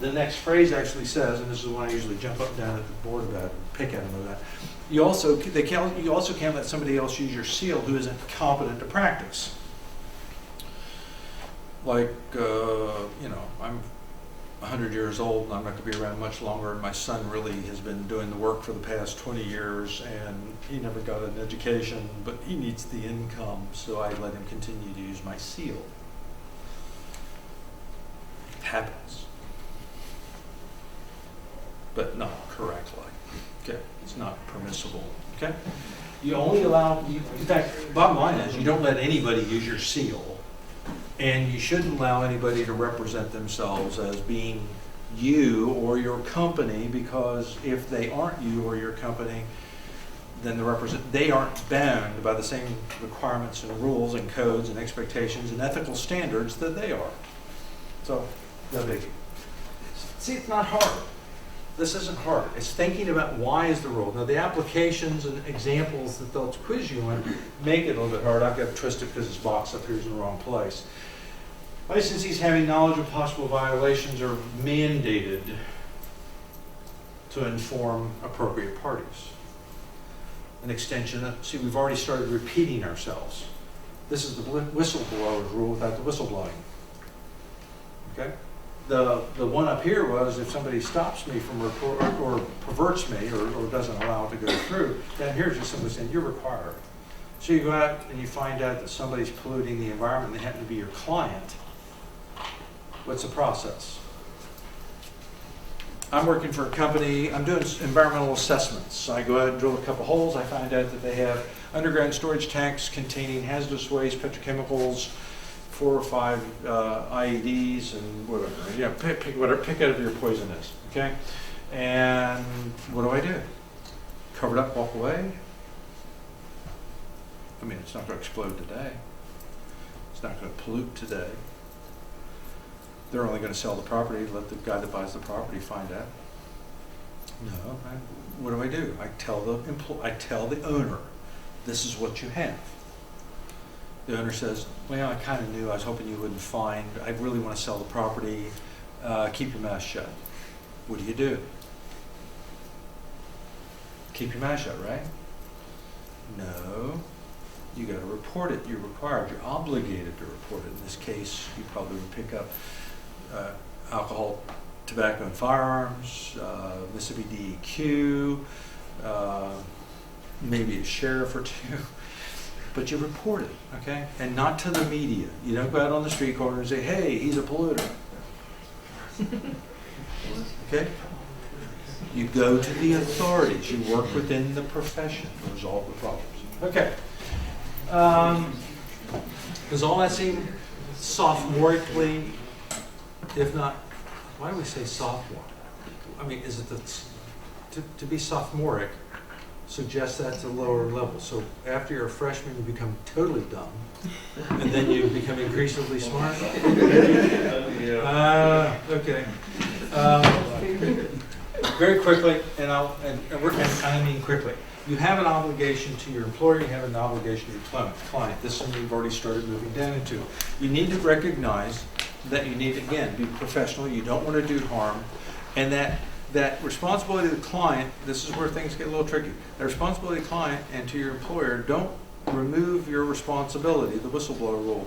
the next phrase actually says, and this is the one I usually jump up and down at the board about and pick at them about. You also can't let somebody else use your seal who isn't competent to practice. Like, I'm 100 years old and I'm not going to be around much longer, and my son really has been doing the work for the past 20 years, and he never got an education, but he needs the income, so I let him continue to use my seal. It happens. But not correctly. Okay? It's not permissible. Okay? You only allow, in fact, bottom line is you don't let anybody use your seal And you shouldn't allow anybody to represent themselves as being you or your company, because if they aren't you or your company, then they aren't bound by the same requirements and rules and codes and expectations and ethical standards that they are. So, no biggie. See, it's not hard. This isn't hard. It's thinking about why is the rule. Now, the applications and examples that they'll quiz you on make it a little bit hard. I've got it twisted because this box up here is in the wrong place. Licensees having knowledge of possible violations are mandated to inform appropriate parties. An extension of, see, we've already started repeating ourselves. This is the whistleblower's rule without the whistleblowing. Okay? The one up here was if somebody stops me from report or perverts me or doesn't allow it to go through, then here's just somebody saying you're required. So you go out and you find out that somebody's polluting the environment and they happen to be your client. What's the process? I'm working for a company, I'm doing environmental assessments. I go out and drill a couple holes, I find out that they have underground storage tanks containing hazardous waste, petrochemicals, 4 or 5 IEDs and whatever. Yeah, pick out of your poison is, okay? And what do? Cover it up, walk away? I mean, it's not going to explode today. It's not going to pollute today. They're only going to sell the property, let the guy that buys the property find out. No, what do? I tell the owner, this is what you have. The owner says, well, I kind of knew, I was hoping you wouldn't find, I really want to sell the property, keep your mouth shut. What do? Keep your mouth shut, right? No, you got to report it. You're required, you're obligated to report it. In this case, you probably would pick up alcohol, tobacco, and firearms, Mississippi DEQ, maybe a sheriff or two. But you report it, okay? And not to the media. You don't go out on the street corner and say, hey, he's a polluter. Okay? You go to the authorities. You work within the profession to resolve the problems. Okay. Does all that seem sophomorically, if not, why do we say sophomore? I mean, is it to be sophomoric suggests that's a lower level. So after you're a freshman, you become totally dumb, and then you become increasingly smart. Okay. Very quickly, and I mean quickly. You have an obligation to your employer. You have an obligation to your client. This is something we've already started moving down into. You need to recognize that you need to, again, be professional. You don't want to do harm, and that responsibility to the client, this is where things get a little tricky. The responsibility to the client and to your employer, don't remove your responsibility. The whistleblower rule,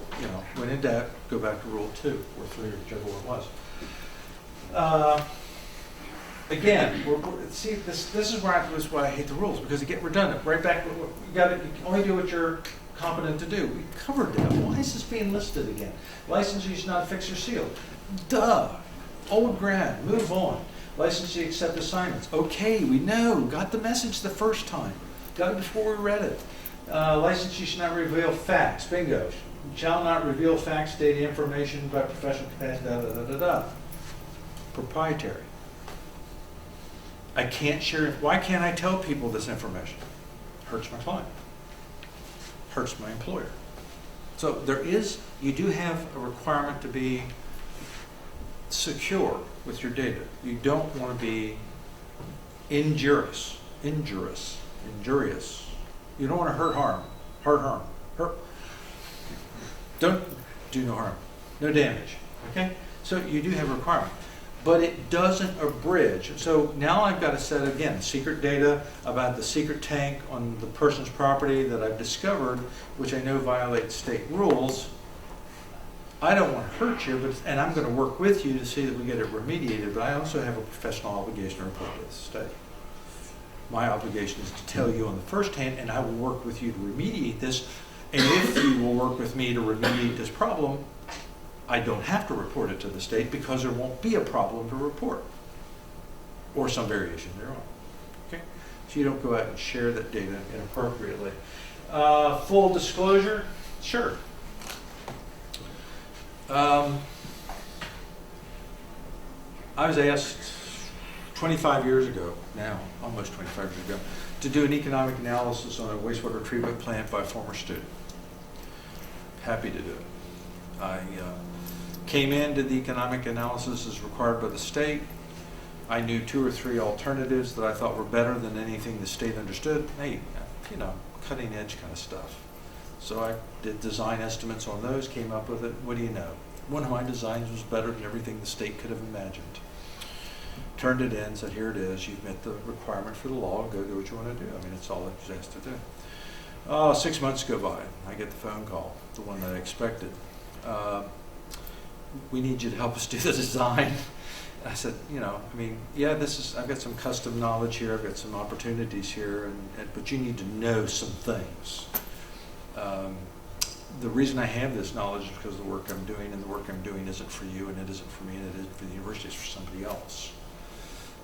when in doubt, go back to rule 2 or 3 or whichever one it was. Again, see, this is why I hate the rules, because they get redundant. Right back, you only do what you're competent to do. We covered that. Why is this being listed again? Licensee should not fix or seal. Duh. Old grad, move on. Licensee accept assignments. Okay, we know. Got the message the first time. Got it before we read it. Licensee should not reveal facts. Bingo. Shall not reveal facts, data, information by professional capacity, Proprietary. I can't share. Why can't I tell people this information? Hurts my client. Hurts my employer. So you do have a requirement to be secure with your data. You don't want to be injurious. You don't want to hurt harm. Don't do no harm, no damage. Okay? So you do have a requirement, but it doesn't abridge. So now I've got to set again secret data about the secret tank on the person's property that I've discovered, which I know violates state rules. I don't want to hurt you, and I'm going to work with you to see that we get it remediated, but I also have a professional obligation to report to the state. My obligation is to tell you on the first hand, and I will work with you to remediate this, and if you will work with me to remediate this problem, I don't have to report it to the state because there won't be a problem to report, or some variation thereon. Okay? So you don't go out and share that data inappropriately. Full disclosure, sure. I was asked 25 years ago, now, almost 25 years ago, to do an economic analysis on a wastewater treatment plant by a former student. Happy to do it. I came in, did the economic analysis as required by the state. I knew 2 or 3 alternatives that I thought were better than anything the state understood. Hey, you know, cutting edge kind of stuff. So I did design estimates on those, came up with it. What do you know? One of my designs was better than everything the state could have imagined. Turned it in, said, here it is. You've met the requirement for the law. Go do what you want to do. I mean, it's all that you're asked to do. 6 months go by. I get the phone call, the one that I expected. We need you to help us do the design. I said, you know, I mean, yeah, I've got some custom knowledge here. I've got some opportunities here, but you need to know some things. The reason I have this knowledge is because of the work I'm doing, and the work I'm doing isn't for you, and it isn't for me, and it isn't for the university, it's for somebody else.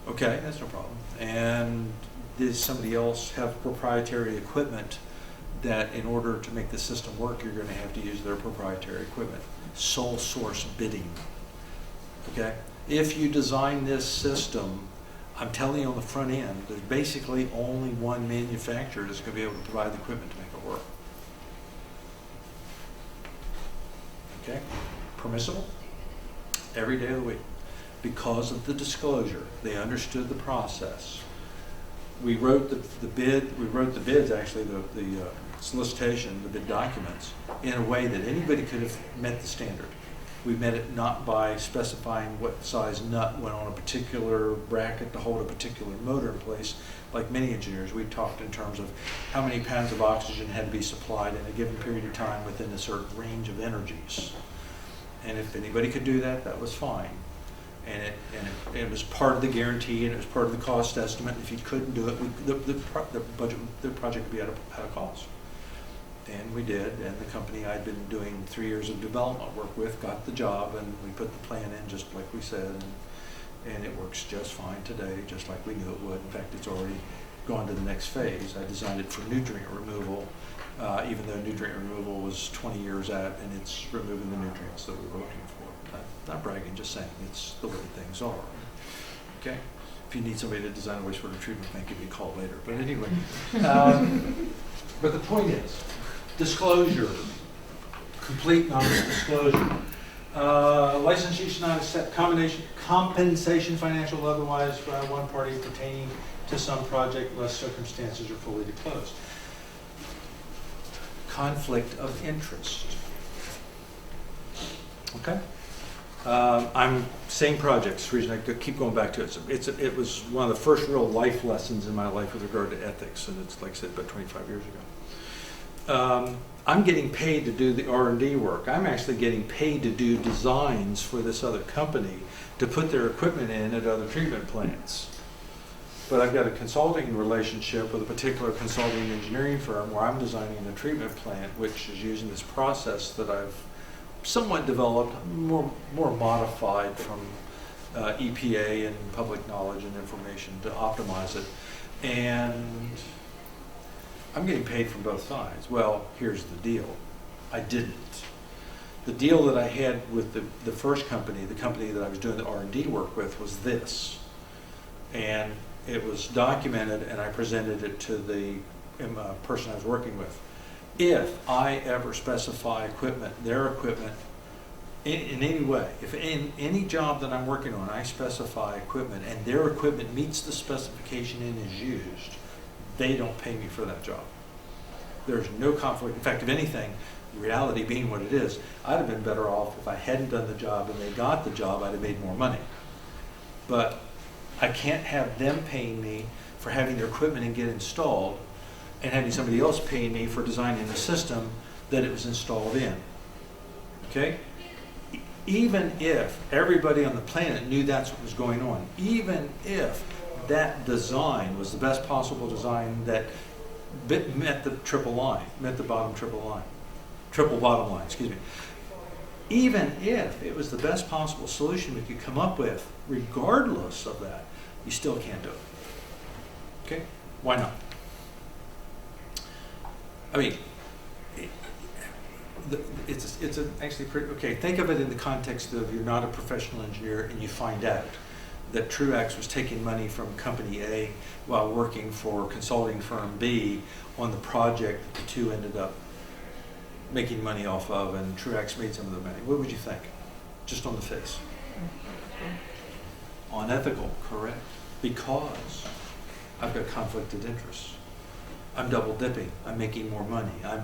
Okay, that's no problem. And does somebody else have proprietary equipment that in order to make the system work, you're going to have to use their proprietary equipment? Sole source bidding. Okay? If you design this system, I'm telling you on the front end, there's basically only one manufacturer that's going to be able to provide the equipment to make it work. Okay? Permissible? Every day of the week. Because of the disclosure. They understood the process. We wrote the bid, we wrote the bids, actually, the solicitation, the bid documents, in a way that anybody could have met the standard. We met it not by specifying what size nut went on a particular bracket to hold a particular motor in place. Like many engineers, we talked in terms of how many pounds of oxygen had to be supplied in a given period of time within a certain range of energies. And if anybody could do that, that was fine. And it was part of the guarantee, and it was part of the cost estimate. If you couldn't do it, the project would be at a cost. And we did, and the company I'd been doing 3 years of development work with got the job, and we put the plan in just like we said, and it works just fine today, just like we knew it would. In fact, it's already gone to the next phase. I designed it for nutrient removal, even though nutrient removal was 20 years out, and it's removing the nutrients that we were looking for. Not bragging, just saying it's the way things are. Okay? If you need somebody to design a wastewater treatment plant, give me a call later. But anyway, but the point is, disclosure, complete non-disclosure. Licensee should not accept compensation, financial or otherwise, by one party pertaining to some project unless circumstances are fully disclosed. Conflict of interest. Okay? I'm same projects. The reason I keep going back to it, it was one of the first real life lessons in my life with regard to ethics, and it's like I said, about 25 years ago. I'm getting paid to do the R&D work. I'm actually getting paid to do designs for this other company to put their equipment in at other treatment plants. But I've got a consulting relationship with a particular consulting engineering firm where I'm designing a treatment plant which is using this process that I've somewhat developed, more modified from EPA and public knowledge and information to optimize it. And I'm getting paid from both sides. Well, here's the deal. I didn't. The deal that I had with the first company, the company that I was doing the R&D work with, was this. And it was documented, and I presented it to the person I was working with. If I ever specify equipment, their equipment, in any way, if in any job that I'm working on, I specify equipment and their equipment meets the specification and is used, they don't pay me for that job. There's no conflict. In fact, if anything, reality being what it is, I'd have been better off if I hadn't done the job and they got the job, I'd have made more money. But I can't have them paying me for having their equipment and get installed and having somebody else paying me for designing the system that it was installed in. Okay? Even if everybody on the planet knew that's what was going on, even if that design was the best possible design that met the triple line, met the triple bottom line, excuse me. Even if it was the best possible solution we could come up with, regardless of that, you still can't do it. Okay? Why not? I mean, It's actually pretty, okay, think of it in the context of you're not a professional engineer and you find out that Truax was taking money from company A while working for consulting firm B on the project that the two ended up making money off of, and Truax made some of the money. What would you think? Just on the face. Unethical, correct. Because I've got conflicted interests. I'm double dipping. I'm making more money. It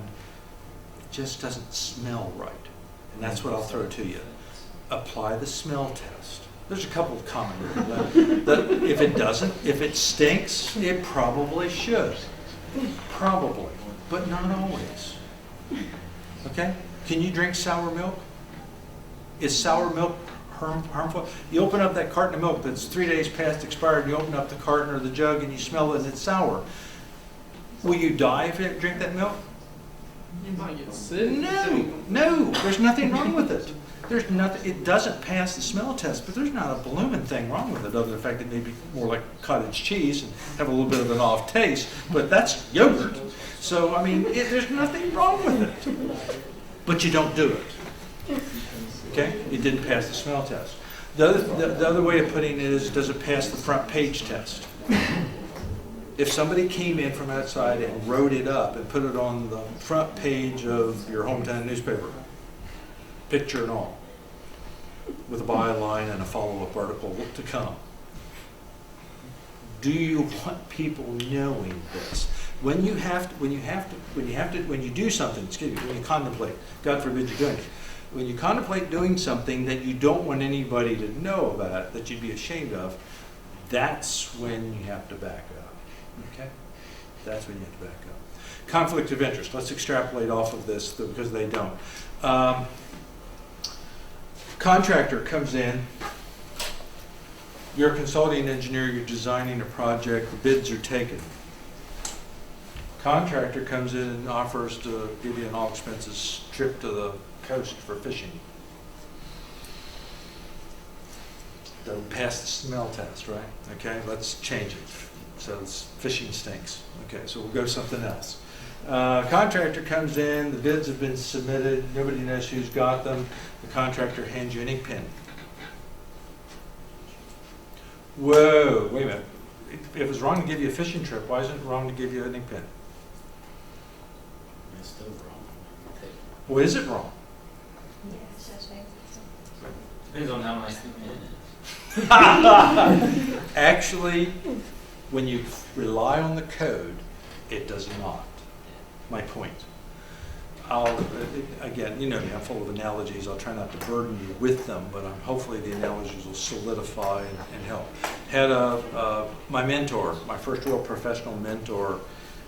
just doesn't smell right. And that's what I'll throw to you. Apply the smell test. There's a couple of common rules. If it doesn't, if it stinks, it probably should. Probably, but not always. Okay? Can you drink sour milk? Is sour milk harmful? You open up that carton of milk that's 3 days past expired, you open up the carton or the jug and you smell it and it's sour. Will you die if you drink that milk? You might get sick. No, there's nothing wrong with it. There's nothing, it doesn't pass the smell test, but there's not a blooming thing wrong with it, other than the fact it may be more like cottage cheese and have a little bit of an off taste, but that's yogurt. So, I mean, there's nothing wrong with it. But you don't do it. Okay? It didn't pass the smell test. The other way of putting it is, does it pass the front page test? If somebody came in from outside and wrote it up and put it on the front page of your hometown newspaper, picture and all, with a byline and a follow-up article to come, do you want people knowing this? When you do something, when you contemplate, God forbid you're doing it, when you contemplate doing something that you don't want anybody to know about, that you'd be ashamed of, that's when you have to back up. Okay? That's when you have to back up. Conflict of interest. Let's extrapolate off of this because they don't. Contractor comes in. You're a consulting engineer. You're designing a project. The bids are taken. Contractor comes in and offers to give you an all expenses trip to the coast for fishing. Doesn't pass the smell test, right? Okay, let's change it. So fishing stinks. Okay, so we'll go something else. Contractor comes in, the bids have been submitted, nobody knows who's got them. The contractor hands you an ink pen. Whoa, wait a minute. If it was wrong to give you a fishing trip, why isn't it wrong to give you an ink pen? It's still wrong. Well, is it wrong? Yes, that's right. Depends on how nice the pen is. Actually, when you rely on the code, it does not. My point. Again, you know me, I'm full of analogies. I'll try not to burden you with them, but hopefully the analogies will solidify and help. Had my mentor, my first real professional mentor,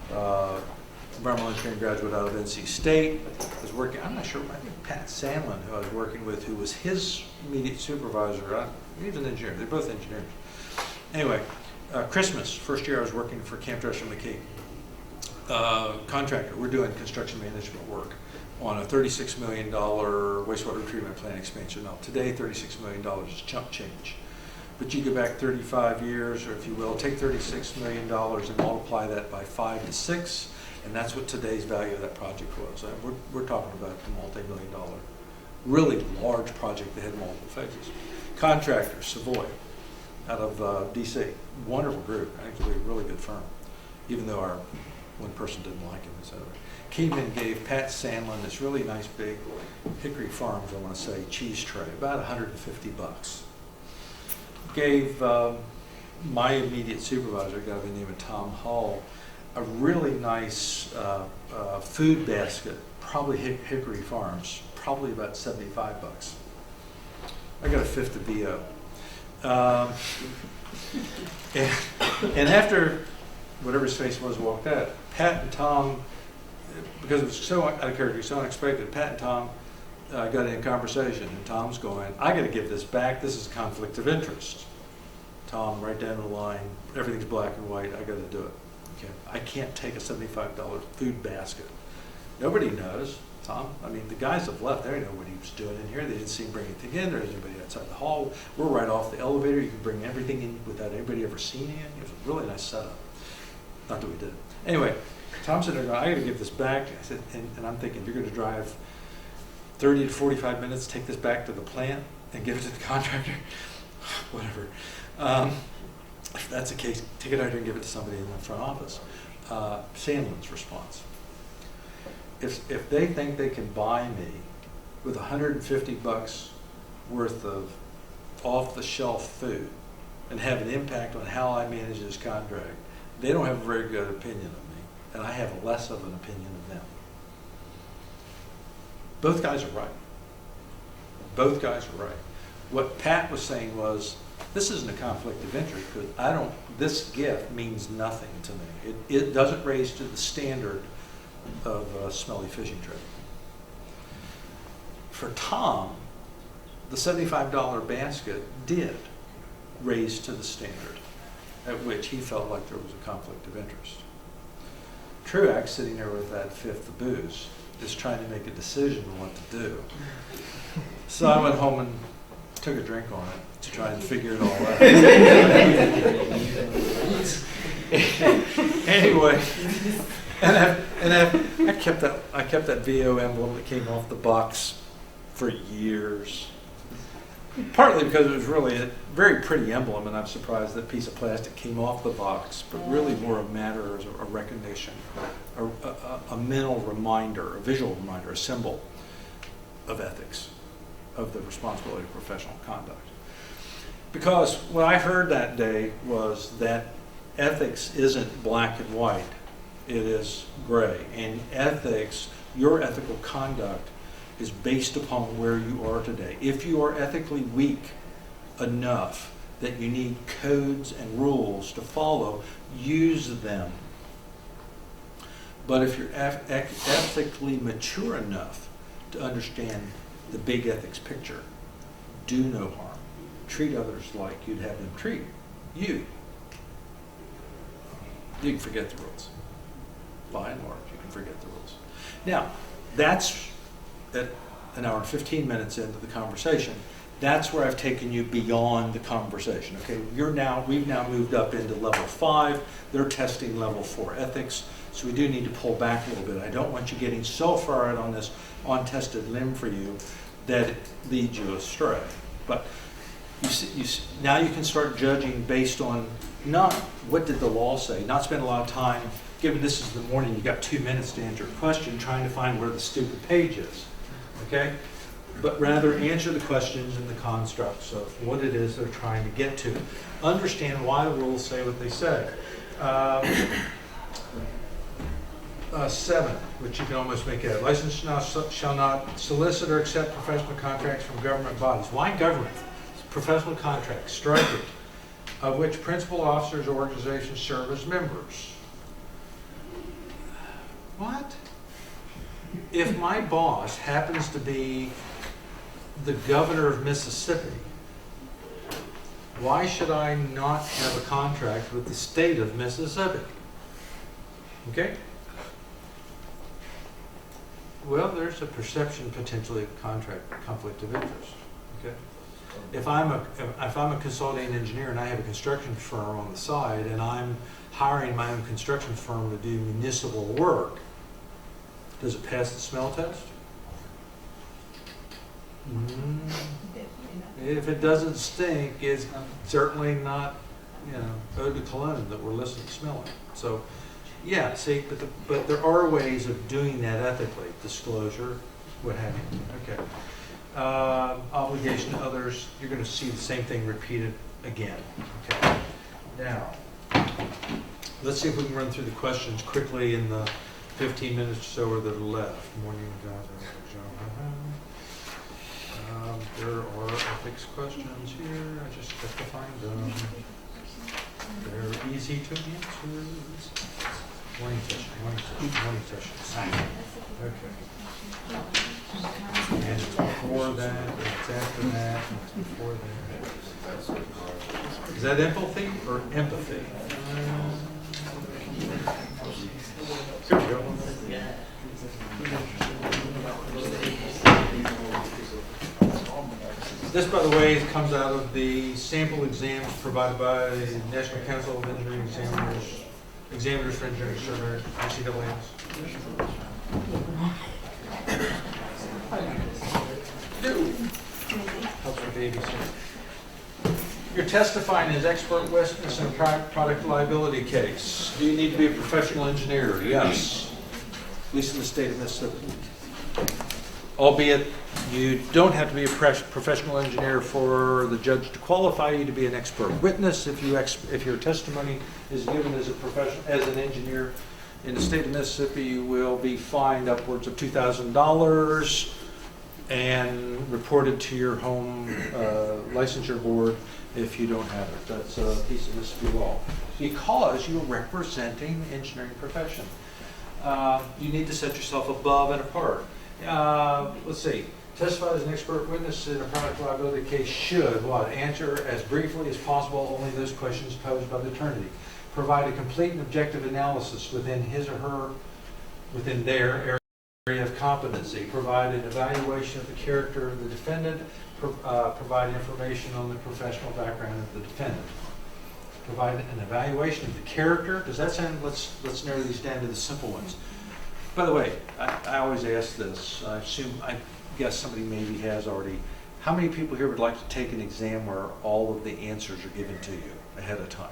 environmental engineering graduate out of NC State, was working, I'm not sure, I think Pat Sandlin, who I was working with, who was his immediate supervisor. He was an engineer. They're both engineers. Anyway, Christmas, first year I was working for Camp Dresser McKee. Contractor, we're doing construction management work on a $36 million wastewater treatment plant expansion. Now, today, $36 million is chump change. But you go back 35 years, or if you will, take $36 million and multiply that by 5 to 6, and that's what today's value of that project was. We're talking about a multi-million-dollar, really large project that had multiple phases. Contractor, Savoy, out of DC. Wonderful group, actually a really good firm, even though our one person didn't like him, etc. Came in and gave Pat Sandlin this really nice big Hickory Farms, I want to say, cheese tray, about $150. Gave my immediate supervisor, a guy by the name of Tom Hall, a really nice food basket, probably Hickory Farms, probably about $75. I got a fifth of BO. And after whatever his face was walked out, Pat and Tom, because it was so out of character, so unexpected, Pat and Tom got in conversation, and Tom's going, I got to give this back. This is a conflict of interest. Tom, right down the line, everything's black and white. I got to do it. Okay, I can't take a $75 food basket. Nobody knows. Tom, I mean, the guys have left. They don't know what he was doing in here. They didn't see him bring anything in. There isn't anybody outside the hall. We're right off the elevator. You can bring everything in without anybody ever seeing it. It was a really nice setup. Not that we did. Anyway, Tom said, I got to give this back. I said, and I'm thinking, you're going to drive 30 to 45 minutes, take this back to the plant and give it to the contractor? Whatever. If that's the case, take it out here and give it to somebody in the front office. Sandlin's response. If they think they can buy me with $150 worth of off-the-shelf food and have an impact on how I manage this contract, they don't have a very good opinion of me, and I have less of an opinion of them. Both guys are right. Both guys are right. What Pat was saying was, this isn't a conflict of interest because this gift means nothing to me. It doesn't raise to the standard of a smelly fishing trip. For Tom, the $75 basket did raise to the standard at which he felt like there was a conflict of interest. Truax, sitting there with that fifth of booze, is trying to make a decision on what to do. So I went home and took a drink on it to try and figure it all out. Anyway, I kept that VO emblem that came off the box for years. Partly because it was really a very pretty emblem, and I'm surprised that piece of plastic came off the box, but really more a matter of a recognition, a mental reminder, a visual reminder, a symbol of ethics, of the responsibility of professional conduct. Because what I heard that day was that ethics isn't black and white, it is gray. And ethics, your ethical conduct, is based upon where you are today. If you are ethically weak enough that you need codes and rules to follow, use them. But if you're ethically mature enough to understand the big ethics picture, do no harm. Treat others like you'd have them treat you. You can forget the rules. By and large, you can forget the rules. Now, that's at an hour and 15 minutes into the conversation. That's where I've taken you beyond the conversation. Okay, we've now moved up into level 5. They're testing level 4 ethics. So we do need to pull back a little bit. I don't want you getting so far out on this untested limb for you that it leads you astray. But now you can start judging based on not what did the law say, not spend a lot of time, given this is the morning, you've got 2 minutes to answer a question, trying to find where the stupid page is, okay? But rather answer the questions and the constructs of what it is they're trying to get to. Understand why the rules say what they say. 7, which you can almost make out. License shall not solicit or accept professional contracts from government bodies. Why government? Professional contracts, strike it, of which principal officers or organizations serve as members. What? If my boss happens to be the governor of Mississippi, why should I not have a contract with the state of Mississippi? Okay? Well, there's a perception potentially of conflict of interest. Okay? If I'm a consulting engineer and I have a construction firm on the side and I'm hiring my own construction firm to do municipal work, does it pass the smell test? If it doesn't stink, it's certainly not, eau de cologne that we're listening to smelling. So, yeah, see, but there are ways of doing that ethically. Disclosure, what have you. Okay. Obligation to others, you're going to see the same thing repeated again. Okay. Now, let's see if we can run through the questions quickly in the 15 minutes or so that are left. Morning, there are ethics questions here. I just have to find them. They're easy to answer. Morning session. Okay. And it's before that, it's after that, and it's before that. Is that empathy or empathy? Here we go. This, by the way, comes out of the sample exams provided by the National Council of Engineering Examiners for Engineering Surveyors, NCAAs. ABC. You're testifying as expert witness in a product liability case. Do you need to be a professional engineer? Yes. At least in the state of Mississippi. Albeit, you don't have to be a professional engineer for the judge to qualify you to be an expert witness. If your testimony is given as an engineer in the state of Mississippi, you will be fined upwards of $2,000 and reported to your home licensure board if you don't have it. That's a piece of Mississippi law. Because you're representing the engineering profession. You need to set yourself above and apart. Let's see. Testify as an expert witness in a product liability case should what? Answer as briefly as possible only those questions posed by the attorney. Provide a complete and objective analysis within their area of competency. Provide an evaluation of the character of the defendant. Provide information on the professional background of the defendant. Provide an evaluation of the character. Does that sound? Let's narrow these down to the simple ones. By the way, I always ask this. I guess somebody maybe has already. How many people here would like to take an exam where all of the answers are given to you ahead of time?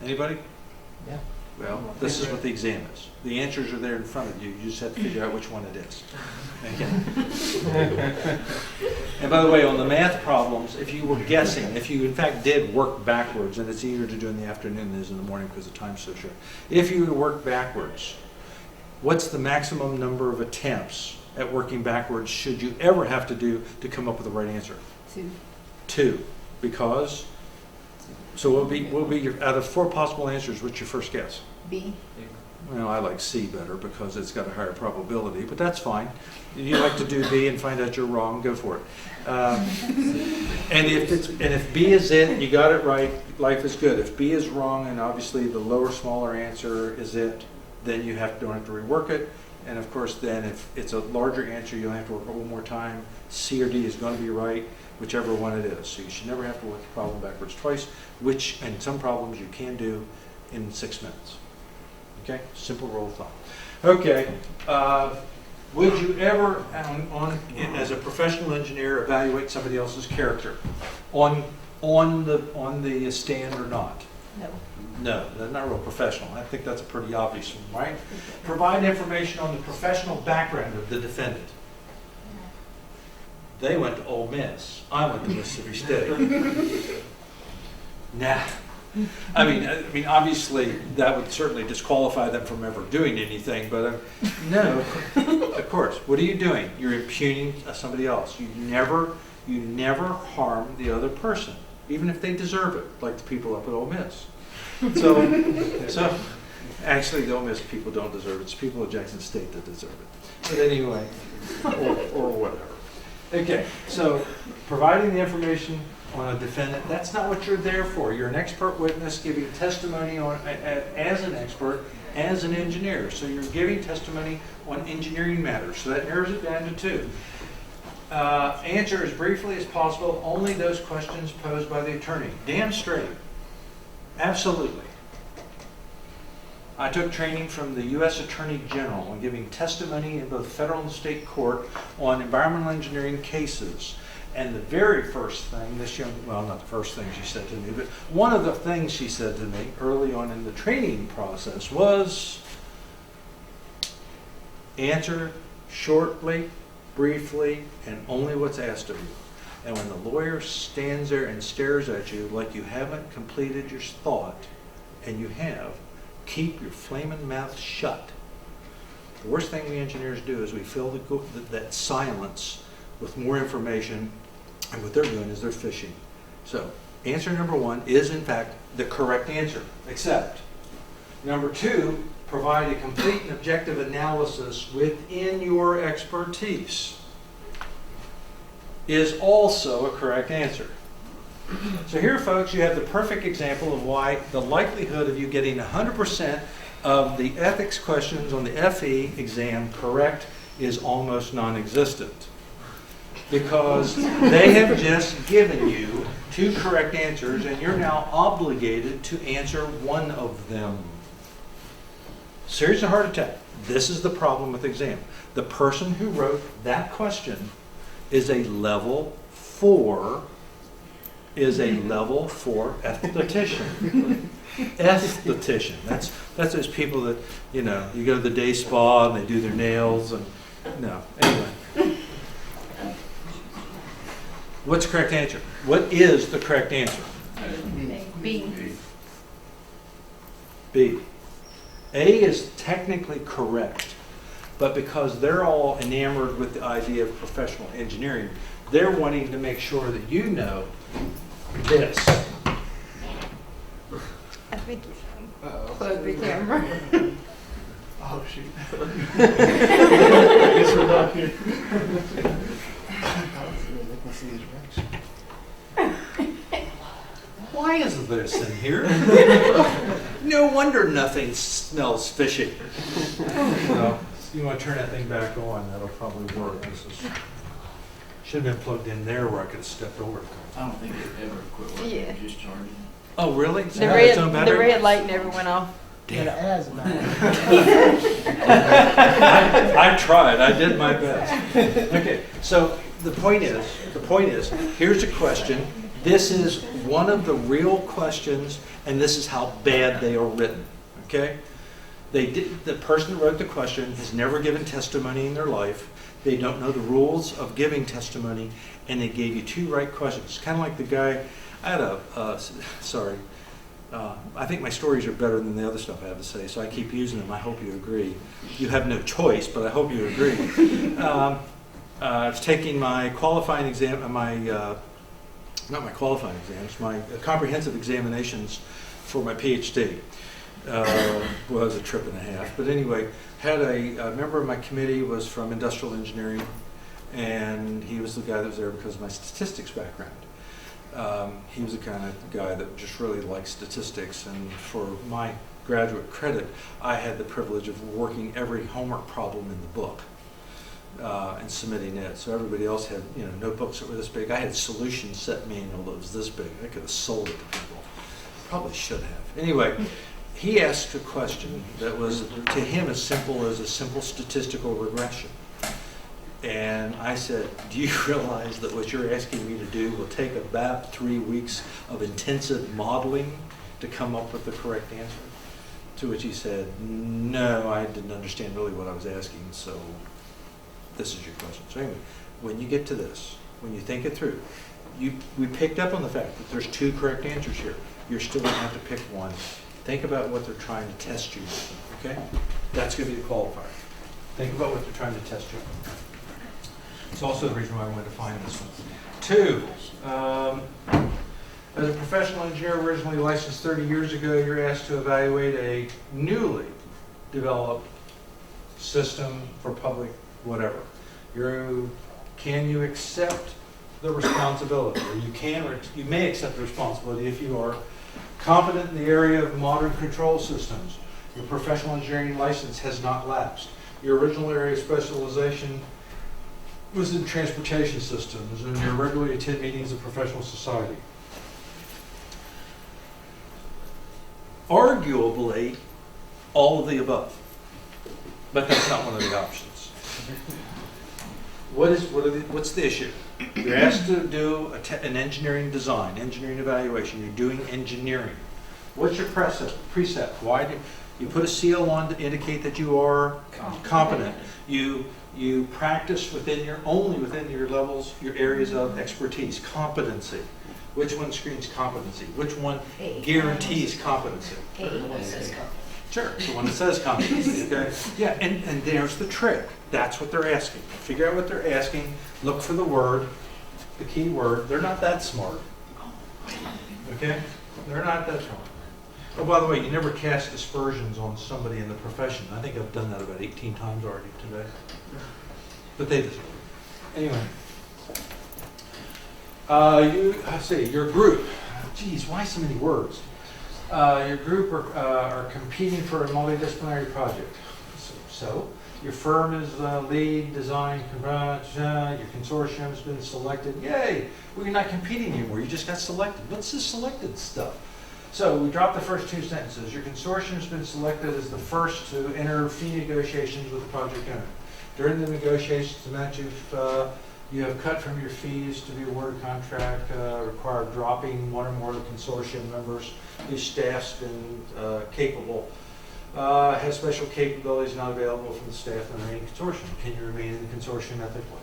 Anybody? Yeah. Well, this is what the exam is. The answers are there in front of you. You just have to figure out which one it is. Okay. And by the way, on the math problems, if you were guessing, if you in fact did work backwards, and it's easier to do in the afternoon than it is in the morning because the time's so short. If you were to work backwards, what's the maximum number of attempts at working backwards should you ever have to do to come up with the right answer? 2. 2. Because? So what will be your, out of 4 possible answers, what's your first guess? B. Well, I like C better because it's got a higher probability, but that's fine. You like to do B and find out you're wrong, go for it. And if B is it, you got it right, life is good. If B is wrong, and obviously the lower, smaller answer is it, then you don't have to rework it. And of course, then if it's a larger answer, you'll have to work it one more time. C or D is going to be right, whichever one it is. So you should never have to work the problem backwards twice, which, and some problems you can do in 6 minutes. Okay, simple rule of thumb. Okay, would you ever, as a professional engineer, evaluate somebody else's character on the stand or not? No. No, that's not real professional. I think that's a pretty obvious one, right? Provide information on the professional background of the defendant. They went to Ole Miss. I went to Mississippi State. Nah. I mean, obviously that would certainly disqualify them from ever doing anything. But no, of course. What are you doing? You're impugning somebody else. You never harm the other person, even if they deserve it, like the people up at Ole Miss. So actually, the Ole Miss people don't deserve it. It's people at Jackson State that deserve it. But anyway, or whatever. Okay, so providing the information on a defendant, that's not what you're there for. You're an expert witness giving testimony as an expert, as an engineer. So you're giving testimony on engineering matters. So that narrows it down to 2. Answer as briefly as possible only those questions posed by the attorney. Damn straight. Absolutely. I took training from the U.S. Attorney General on giving testimony in both federal and state court on environmental engineering cases. And the very first thing not the first thing she said to me, but one of the things she said to me early on in the training process was, answer shortly, briefly, and only what's asked of you. And when the lawyer stands there and stares at you like you haven't completed your thought, and you have, keep your flaming mouth shut. The worst thing we engineers do is we fill that silence with more information, and what they're doing is they're fishing. So answer number 1 is in fact the correct answer, except number 2, provide a complete and objective analysis within your expertise is also a correct answer. So here, folks, you have the perfect example of why the likelihood of you getting 100% of the ethics questions on the FE exam correct is almost non-existent. Because they have just given you 2 correct answers, and you're now obligated to answer one of them. Serious or heart attack? This is the problem with the exam. The person who wrote that question is a level 4 is a level 4 esthetician. Esthetician. That's those people that, you know, you go to the day spa and they do their nails and, no, anyway. What's the correct answer? What is the correct answer? B. B. A is technically correct, but because they're all enamored with the idea of professional engineering, they're wanting to make sure that you know this. I think Plug the camera. Oh, shoot. I guess we're not here. Make me see his wrench. Why is this in here? No wonder nothing smells fishy. Well, you want to turn that thing back on, that'll probably work. This is, should have been plugged in there where I could have stepped over it. I don't think it ever quit working, Yeah. it just charging. Oh, really? The red light never went off. Damn. I tried. I did my best. Okay, so the point is, here's a question. This is one of the real questions, and this is how bad they are written. Okay, the person that wrote the question has never given testimony in their life. They don't know the rules of giving testimony, and they gave you 2 right questions. Kind of like the guy. I had I think my stories are better than the other stuff I have to say, so I keep using them. I hope you agree. You have no choice, but I hope you agree. I was taking my qualifying exam, not my qualifying exams, my comprehensive examinations for my PhD. Well, it was a trip and a half, but anyway, had a member of my committee was from industrial engineering, and he was the guy that was there because of my statistics background. He was the kind of guy that just really liked statistics, and for my graduate credit, I had the privilege of working every homework problem in the book and submitting it. So everybody else had, you know, notebooks that were this big. I had a solution set manual that was this big. I could have sold it to people. Probably should have. Anyway, he asked a question that was to him as simple as a simple statistical regression. And I said, do you realize that what you're asking me to do will take about 3 weeks of intensive modeling to come up with the correct answer? To which he said, no, I didn't understand really what I was asking, so this is your question. So anyway, when you get to this, when you think it through, we picked up on the fact that there's 2 correct answers here. You're still going to have to pick one. Think about what they're trying to test you with, okay? That's going to be the qualifier. Think about what they're trying to test you with. It's also the reason why I wanted to find this one. 2, as a professional engineer originally licensed 30 years ago, you're asked to evaluate a newly developed system for public whatever. Can you accept the responsibility? Or you may accept the responsibility if you are competent in the area of modern control systems. Your professional engineering license has not lapsed. Your original area of specialization was in transportation systems, and you regularly attend meetings of professional society. Arguably, all of the above, but that's not one of the options. What's the issue? You're asked to do an engineering design, engineering evaluation. You're doing engineering. What's your precept? Why do you put a seal on to indicate that you are competent? You practice within your levels, your areas of expertise, competency. Which one screens competency? Which one guarantees competency? Sure, it's the one that says competency, okay? Yeah, and there's the trick. That's what they're asking. Figure out what they're asking, look for the word, the key word. They're not that smart, okay? They're not that smart. Oh, by the way, you never cast aspersions on somebody in the profession. I think I've done that about 18 times already today. But they did. Anyway. Your group. Geez, why so many words? Your group are competing for a multidisciplinary project. So your firm is lead, design, your consortium's been selected. Yay! Well, you're not competing anymore. You just got selected. What's this selected stuff? So we dropped the first 2 sentences. Your consortium's been selected as the first to enter fee negotiations with the project owner. During the negotiations, the match of You have cut from your fees to be awarded contract, require dropping one or more of the consortium members whose staff's been capable, has special capabilities not available from the staff in the remaining consortium. Can you remain in the consortium ethically?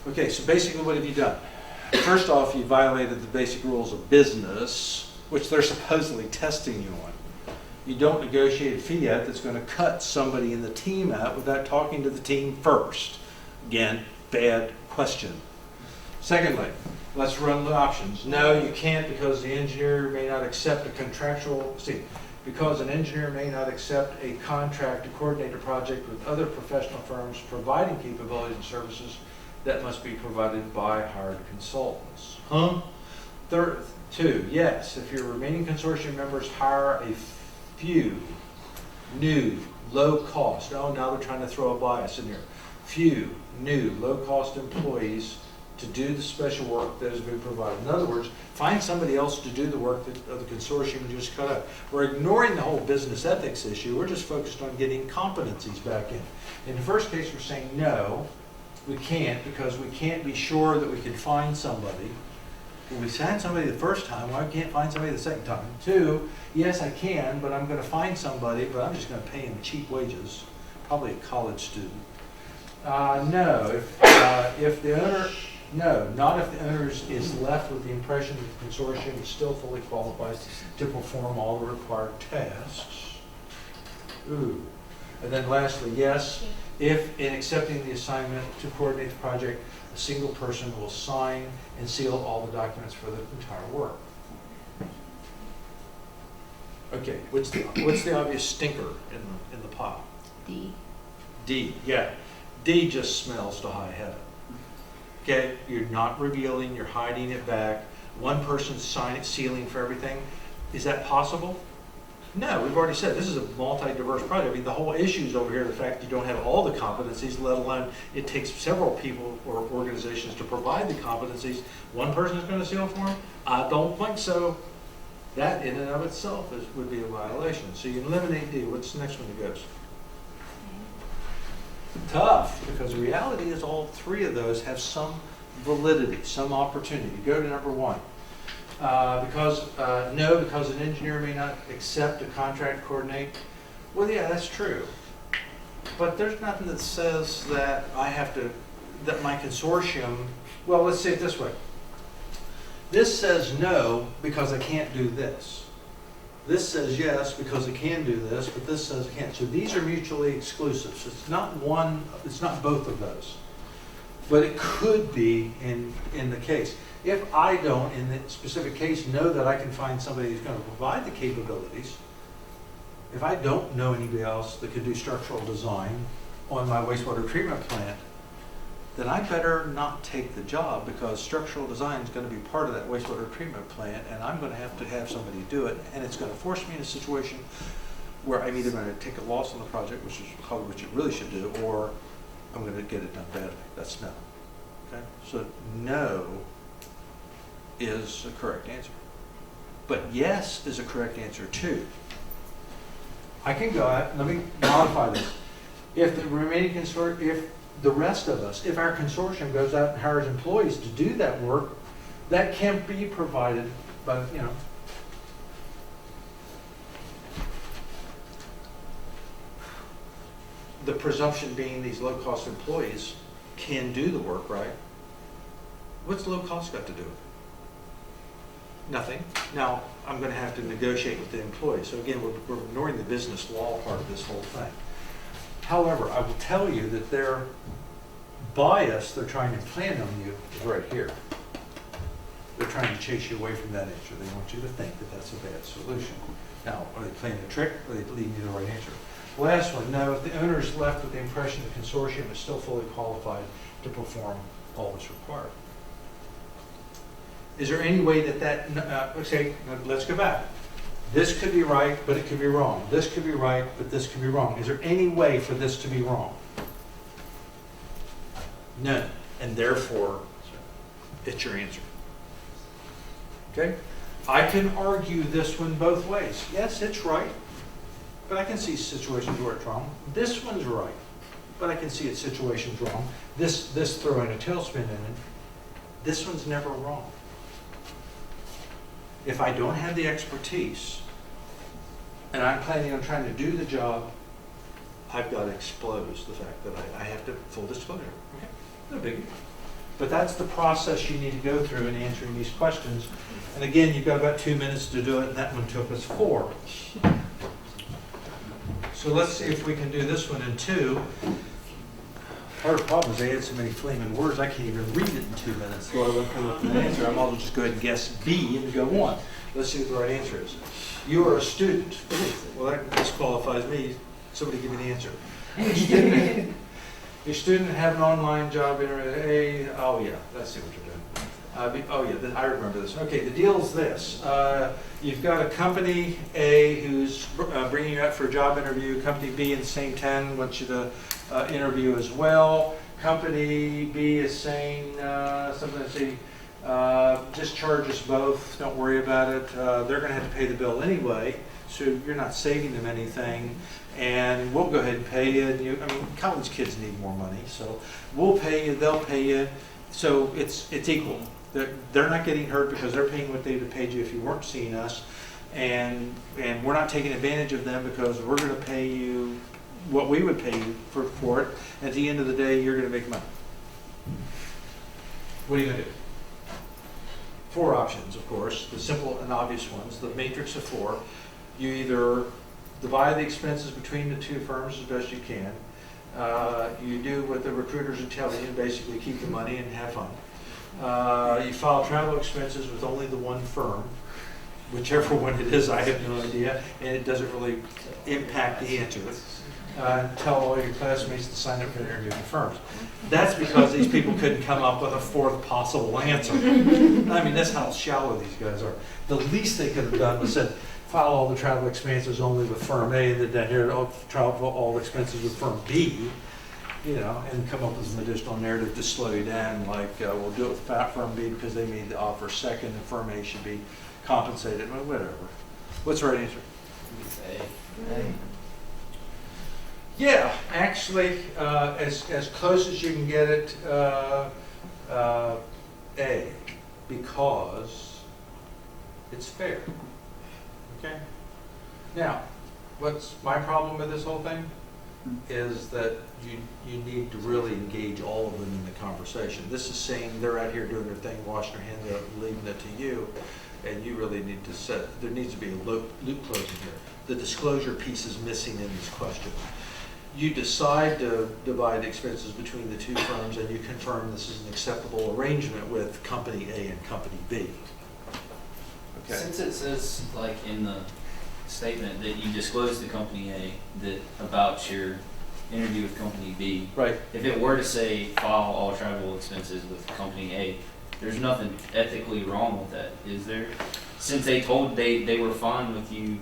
Okay, so basically what have you done? First off, you violated the basic rules of business, which they're supposedly testing you on. You don't negotiate a fee out that's going to cut somebody in the team out without talking to the team first. Again, bad question. Secondly, let's run the options. No, you can't because the engineer may not accept a because an engineer may not accept a contract to coordinate a project with other professional firms providing capabilities and services that must be provided by hired consultants. Third, two, yes, if your remaining consortium members hire a few new, low-cost, oh, now they're trying to throw a bias in here, few new, low-cost employees to do the special work that has been provided. In other words, find somebody else to do the work that of the consortium and just cut out. We're ignoring the whole business ethics issue. We're just focused on getting competencies back in. In the first case, we're saying no, we can't because we can't be sure that we can find somebody. When we find somebody the first time, why can't find somebody the second time? Two, yes, I can, but I'm going to find somebody, but I'm just going to pay him cheap wages, probably a college student. No, if the owner, no, not if the owner is left with the impression that the consortium is still fully qualified to perform all the required tasks. Ooh. And then lastly, yes, if in accepting the assignment to coordinate the project, a single person will sign and seal all the documents for the entire work. Okay, what's the obvious stinker in the pot? D, yeah. D just smells to high heaven. Okay, you're not revealing, you're hiding it back. One person's sealing for everything. Is that possible? No, we've already said this is a multi-diverse project. I mean, the whole issue is over here, the fact that you don't have all the competencies, let alone it takes several people or organizations to provide the competencies. One person is going to seal for them? I don't think so. That in and of itself would be a violation. So you eliminate D. What's the next one that goes? Tough, because the reality is all three of those have some validity, some opportunity. Go to number one. Because an engineer may not accept a contract to coordinate. Well, yeah, that's true. But there's nothing that says that that my consortium, well, let's say it this way. This says no because I can't do this. This says yes because I can do this, but this says I can't. So these are mutually exclusive. So it's not both of those. But it could be in the case. If I don't, in the specific case, know that I can find somebody who's going to provide the capabilities, if I don't know anybody else that can do structural design on my wastewater treatment plant, then I better not take the job because structural design is going to be part of that wastewater treatment plant and I'm going to have somebody do it, and it's going to force me in a situation where I'm either going to take a loss on the project, which is probably what you really should do, or I'm going to get it done badly. That's no. Okay? So no is a correct answer. But yes is a correct answer too. I can go out, let me modify this. If the remaining consortium, if the rest of us, if our consortium goes out and hires employees to do that work, that can be provided by, the presumption being these low-cost employees can do the work, right? What's low cost got to do with it? Nothing. Now, I'm going to have to negotiate with the employee. So again, we're ignoring the business law part of this whole thing. However, I will tell you that their bias they're trying to plant on you is right here. They're trying to chase you away from that answer. They want you to think that that's a bad solution. Now, are they playing a trick or are they leading you to the right answer? Last one, no, if the owner is left with the impression the consortium is still fully qualified to perform all that's required. Is there any way okay, let's go back. This could be right, but it could be wrong. This could be right, but this could be wrong. Is there any way for this to be wrong? No. And therefore, it's your answer. Okay? I can argue this one both ways. Yes, it's right, but I can see situations where it's wrong. This one's right. but I can see its situation's wrong. This throwing a tailspin in it, this one's never wrong. If I don't have the expertise, and I'm planning on trying to do the job, I've got to expose the fact that I have to full disclosure. Okay, no biggie. But that's the process you need to go through in answering these questions. And again, you've got about 2 minutes to do it, and that one took us 4. So let's see if we can do this one in 2. Part of the problem is they had so many flaming words, I can't even read it in 2 minutes. So I don't come up with an answer. I might as well just go ahead and guess B and go on. Let's see what the right answer is. You are a student. Well, that disqualifies me. Somebody give me the answer. Your student have an online job interview. Oh yeah, let's see what you're doing. Oh yeah, I remember this. Okay, the deal is this. You've got a company A who's bringing you out for a job interview. Company B in the same town wants you to interview as well. Company B is saying something to say, just charge us both, don't worry about it. They're going to have to pay the bill anyway, so you're not saving them anything. And we'll go ahead and pay you. I mean, college kids need more money, so we'll pay you, they'll pay you. So it's equal. They're not getting hurt because they're paying what they would have paid you if you weren't seeing us. And we're not taking advantage of them because we're going to pay you what we would pay you for it. At the end of the day, you're going to make money. What are you going to do? 4 options, of course, the simple and obvious ones, the matrix of 4. You either divide the expenses between the 2 firms as best you can. You do what the recruiters are telling you, basically keep the money and have fun. You file travel expenses with only the 1 firm, whichever one it is, I have no idea, and it doesn't really impact the answer. Tell all your classmates to sign up for interviewing firms. That's because these people couldn't come up with a 4th possible answer. I mean, that's how shallow these guys are. The least they could have done was said, file all the travel expenses only with firm A, and then down here, travel all expenses with firm B, you know, and come up with some additional narrative to slow you down, like we'll do it with firm B because they made the offer second, and firm A should be compensated, well, whatever. What's the right answer? A. Yeah, actually, as close as you can get it, A, because it's fair. Okay? Now, what's my problem with this whole thing is that you need to really engage all of them in the conversation. This is saying they're out here doing their thing, washing their hands out, leaving it to you, and you really need to there needs to be a loop closing here. The disclosure piece is missing in this question. You decide to divide expenses between the 2 firms, and you confirm this is an acceptable arrangement with company A and company B. Okay. Since it says, like in the statement, that you disclose to company A that about your interview with company B, Right. if it were to say file all travel expenses with company A, there's nothing ethically wrong with that, is there? Since they told they were fine with you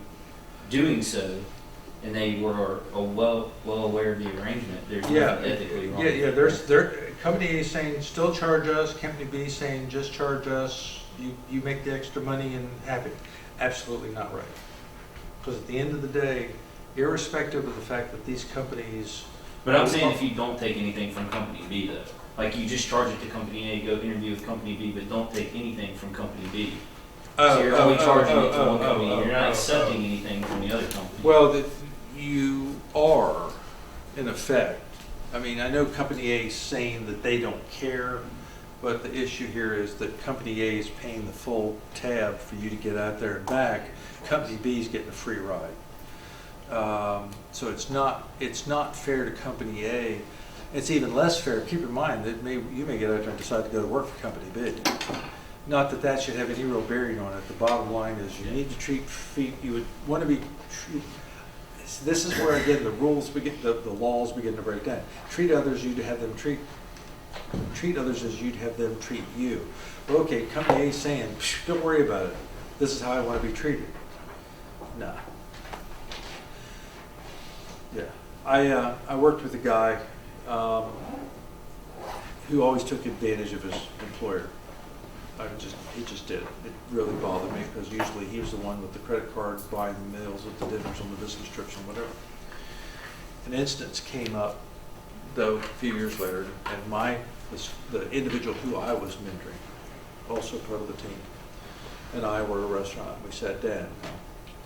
doing so, and they were well aware of the arrangement, there's nothing ethically wrong. Yeah. Company A is saying still charge us. Company B is saying just charge us. You make the extra money and have it. Absolutely not right. Because at the end of the day, irrespective of the fact that these companies. But I'm saying if you don't take anything from company B though, like you just charge it to company A, go interview with company B, but don't take anything from company B. So you're only charging it to one company. You're not accepting anything from the other company. Well, you are, in effect. I mean, I know company A is saying that they don't care, but the issue here is that company A is paying the full tab for you to get out there and back. Company B is getting a free ride. So it's not fair to company A. It's even less fair. Keep in mind that you may get out there and decide to go to work for company B. Not that that should have any real bearing on it. The bottom line is you need to treat you would want to be treated. This is where again the rules begin, the laws begin to break down. Treat others you to have them treat others as you'd have them treat you. Well, okay, company A is saying, don't worry about it. This is how I want to be treated. Nah. Yeah, I worked with a guy who always took advantage of his employer. He just did it. It really bothered me because usually he was the one with the credit card buying the meals with the dinners on the business trips and whatever. An instance came up though, a few years later, and the individual who I was mentoring, also part of the team, and I were at a restaurant. We sat down.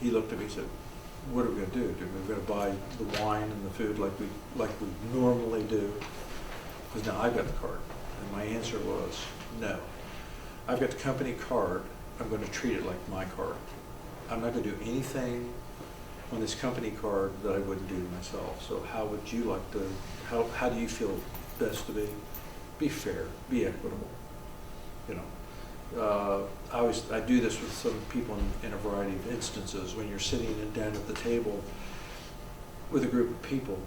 He looked at me and said, "What are we going to do? Are we going to buy the wine and the food like we normally do?" Because now I've got the card, and my answer was no. I've got the company card. I'm going to treat it like my card. I'm not going to do anything on this company card that I wouldn't do myself. So how would you like to? How do you feel best to be? Be fair. Be equitable. You know. I do this with some people in a variety of instances. When you're sitting down at the table with a group of people,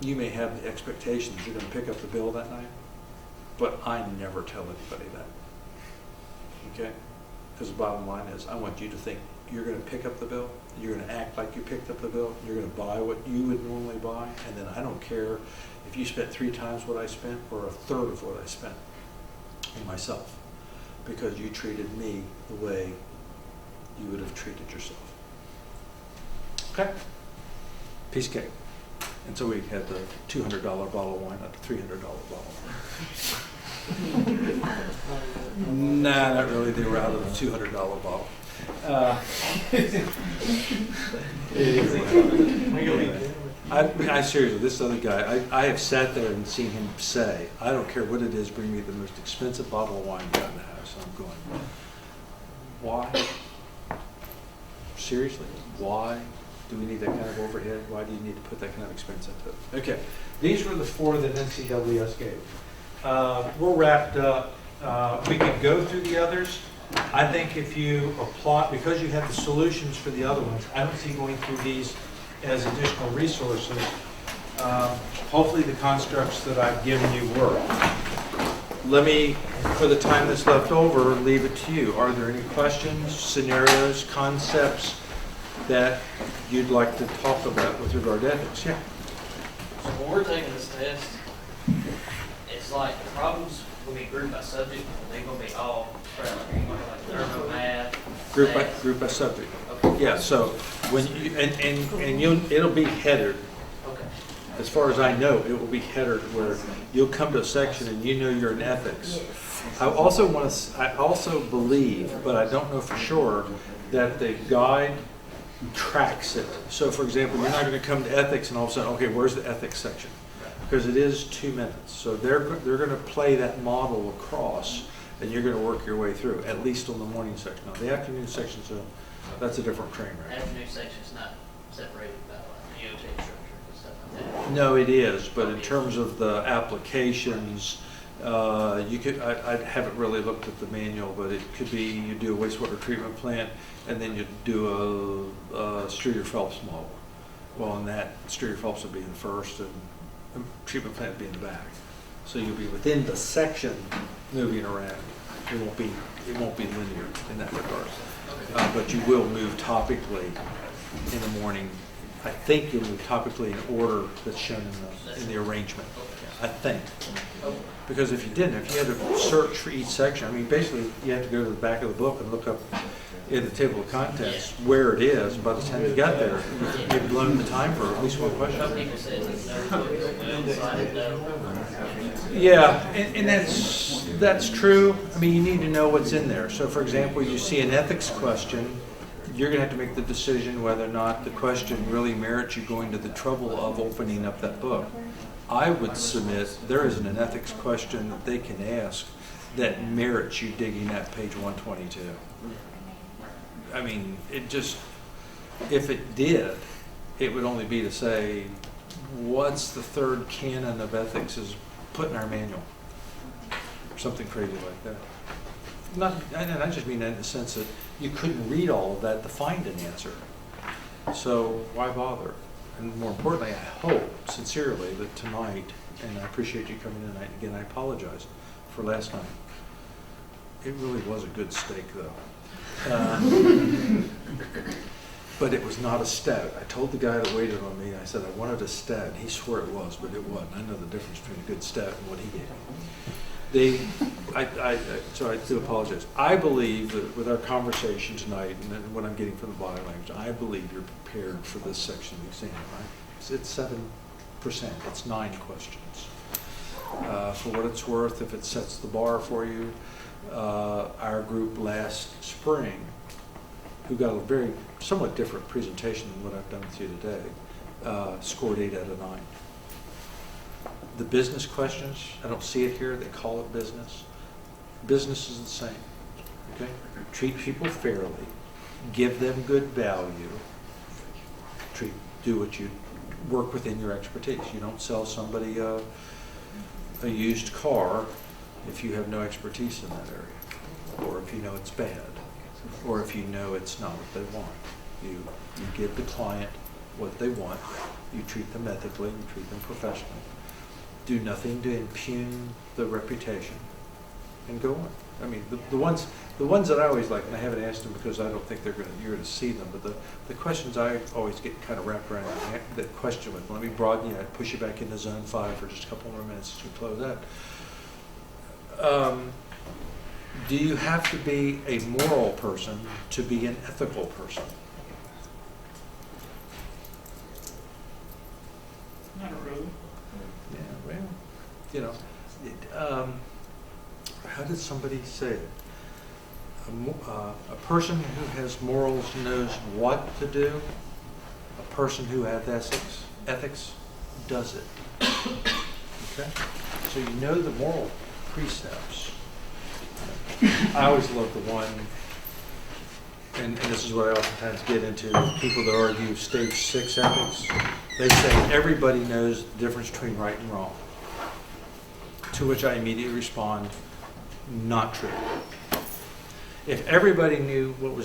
you may have the expectation that you're going to pick up the bill that night, but I never tell anybody that. Okay? Because the bottom line is, I want you to think you're going to pick up the bill, you're going to act like you picked up the bill, you're going to buy what you would normally buy, and then I don't care if you spent 3 times what I spent or a third of what I spent on myself, because you treated me the way you would have treated yourself. Okay? Piece of cake. And so we had the $200 bottle of wine up to $300 bottle of wine. Nah, not really. They were out of the $200 bottle. I seriously, this other guy, I have sat there and seen him say, "I don't care what it is, bring me the most expensive bottle of wine you got in the house." I'm going, why? Seriously, why do we need that kind of overhead? Why do you need to put that kind of expense into it? Okay, these were the 4 that NCWS gave. We're wrapped up. We can go through the others. I think if you apply, because you have the solutions for the other ones, I don't see going through these as additional resources. Hopefully the constructs that I've given you work. Let me, for the time that's left over, leave it to you. Are there any questions, scenarios, concepts that you'd like to talk about with regard to ethics? Yeah. So when we're taking this test, it's like the problems will be grouped by subject. They're going to be all spread. Like you're going to like thermo math. Group by subject. Okay. Yeah. So when you it'll be headed. Okay. As far as I know, it will be headed where you'll come to a section and you know you're in ethics. I also believe, but I don't know for sure, that the guide tracks it. So for example, you're not going to come to ethics and all of a sudden, okay, where's the ethics section? Because it is 2 minutes. So they're going to play that model across, and you're going to work your way through, at least on the morning section. Now the afternoon section, so that's a different train wreck. Afternoon section's not separated by like EOT structure and stuff like that. No, it is, but in terms of the applications, you could. I haven't really looked at the manual, but it could be you do a wastewater treatment plant, and then you do a Streeter-Phelps model. Well, in that, Streeter-Phelps would be in the first, and treatment plant would be in the back. So you'll be within the section, moving around. It won't be linear in that regard, but you will move topically in the morning. I think you'll move topically in order that's shown in the arrangement. I think. Because if you didn't, if you had to search for each section, I mean, basically you have to go to the back of the book and look up in the table of contents where it is. By the time you got there, you've blown the time for at least one question. Some people say it's no. Yeah, and that's true. I mean, you need to know what's in there. So, for example, you see an ethics question, you're going to have to make the decision whether or not the question really merits you going to the trouble of opening up that book. I would submit there isn't an ethics question that they can ask that merits you digging at page 122. I mean, it just, if it did, it would only be to say, what's the third canon of ethics is put in our manual? Something crazy like that. And I just mean that in the sense that you couldn't read all of that to find an answer. So why bother? And more importantly, I hope sincerely that tonight, and I appreciate you coming in tonight, again, I apologize for last night. It really was a good steak, though. But it was not a stout. I told the guy that waited on me, I said I wanted a stout. He swore it was, but it wasn't. I know the difference between a good stout and what he gave me. So I do apologize. I believe that with our conversation tonight and what I'm getting from the body language, I believe you're prepared for this section of the exam, right? It's 7 It's 9 questions. For what it's worth, if it sets the bar for you, our group last spring, who got a very somewhat different presentation than what I've done with you today, scored 8 out of 9. The business questions, I don't see it here, they call it business. Business is the same, okay? Treat people fairly, give them good value, do what you, work within your expertise. You don't sell somebody a used car if you have no expertise in that area, or if you know it's bad, or if you know it's not what they want. You give the client what they want, you treat them ethically, you treat them professionally. Do nothing to impugn the reputation, and go on. I mean, the ones that I always like, and I haven't asked them because I don't think you're going to see them, but the questions I always get kind of wrapped around the question with, let me broaden you, I'd push you back into zone 5 for just a couple more minutes as we close out. Do you have to be a moral person to be an ethical person? Not really. Yeah, well, you know, how did somebody say it? A person who has morals knows what to do. A person who has ethics does it. Okay? So you know the moral precepts. I always love the one, and this is what I oftentimes get into, people that argue stage 6 ethics. They say everybody knows the difference between right and wrong. To which I immediately respond, not true. If everybody knew what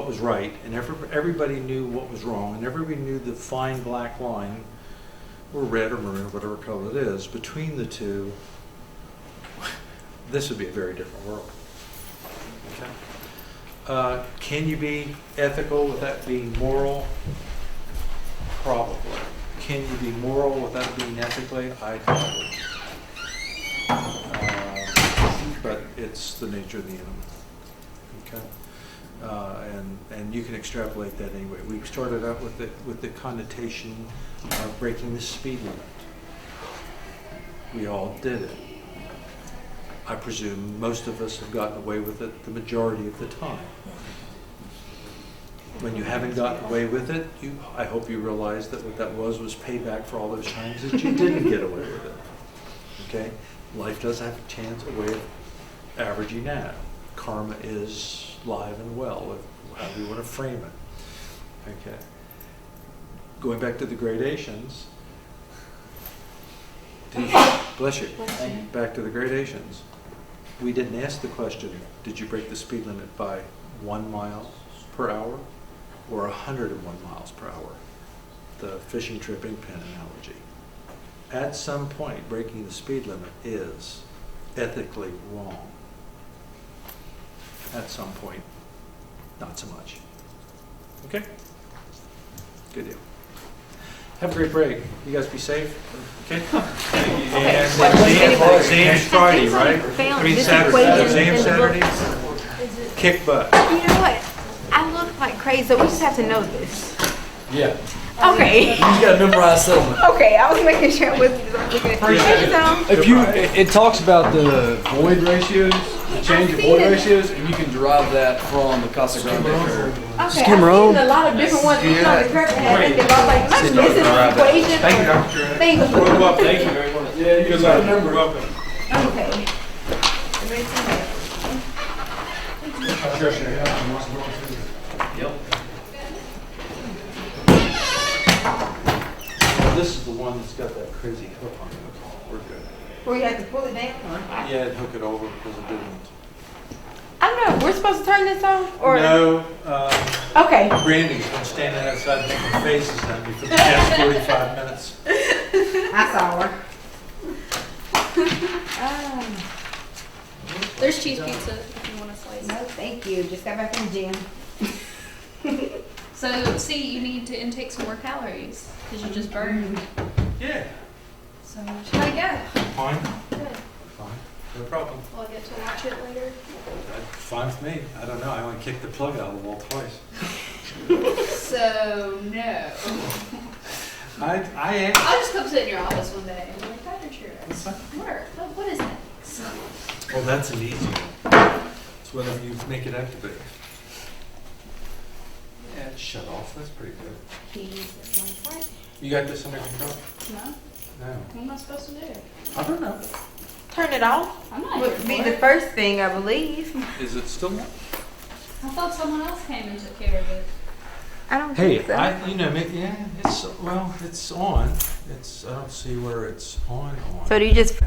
was right, and everybody knew what was wrong, and everybody knew the fine black line, or red or maroon, or whatever color it is, between the two, this would be a very different world. Okay? Can you be ethical without being moral? Probably. Can you be moral without being ethically? I doubt it. But it's the nature of the animal. Okay, and you can extrapolate that anyway. We started out with the connotation of breaking the speed limit. We all did it. I presume most of us have gotten away with it the majority of the time. When you haven't gotten away with it, I hope you realize that what that was payback for all those times that you didn't get away with it. Okay, life does have a way of averaging out. Karma is live and well, however you want to frame it. Okay. Going back to the gradations, bless you. Back to the gradations. We didn't ask the question, did you break the speed limit by 1 mile per hour or 101 miles per hour? The fishing tripping pin analogy. At some point, breaking the speed limit is ethically wrong. At some point, not so much. Okay? Good deal. Have a great break. You guys be safe. Okay? And exam's Friday, right? I mean Saturday. Exam Saturday. Kick butt. You know what? I look like crazy, so we just have to know this. Yeah. Okay. You just gotta memorize something. Okay, I was making sure I wasn't looking at If it talks about the void ratios, the change of void ratios, and you can derive that from the Casa Grande curve. Okay, I've seen a lot of different ones. You know, the curve has like, I was like, am I missing this equation? Thank you, Dr. Truax. Thank you. Thank you very much. Yeah, you can remember. Okay. Yep. This is the one that's got that crazy hook on it. We're good. Where you have to pull it down? Huh? Yeah, and hook it over because it didn't. I don't know. We're supposed to turn this on? Or No. Okay. Brandy's been standing outside making faces at me for the past 45 minutes. I saw her. There's cheese pizza if you want a slice. No, thank you. Just got back from the gym. So, see, you need to intake some more calories because you just burned. Yeah. So, should I go? Fine. Good. Fine. No problem. Will I get to watch it later? Fine with me. I don't know. I only kicked the plug out of the wall twice. So, no. I I'll just come sit in your office one day and be like, Dr. Truax, That's fine. what is that? well, that's an easy one. It's whenever you make it activate. Yeah, it's shut off. That's pretty good. Keys at one part. You got this under control? No? No. What am I supposed to do? I don't know. Turn it off. I'm not here Would be for the it. first thing, I believe. Is it still on? I thought someone else came and took care of it. I don't Hey, think so. yeah, it's on. I don't see where it's on. So do you just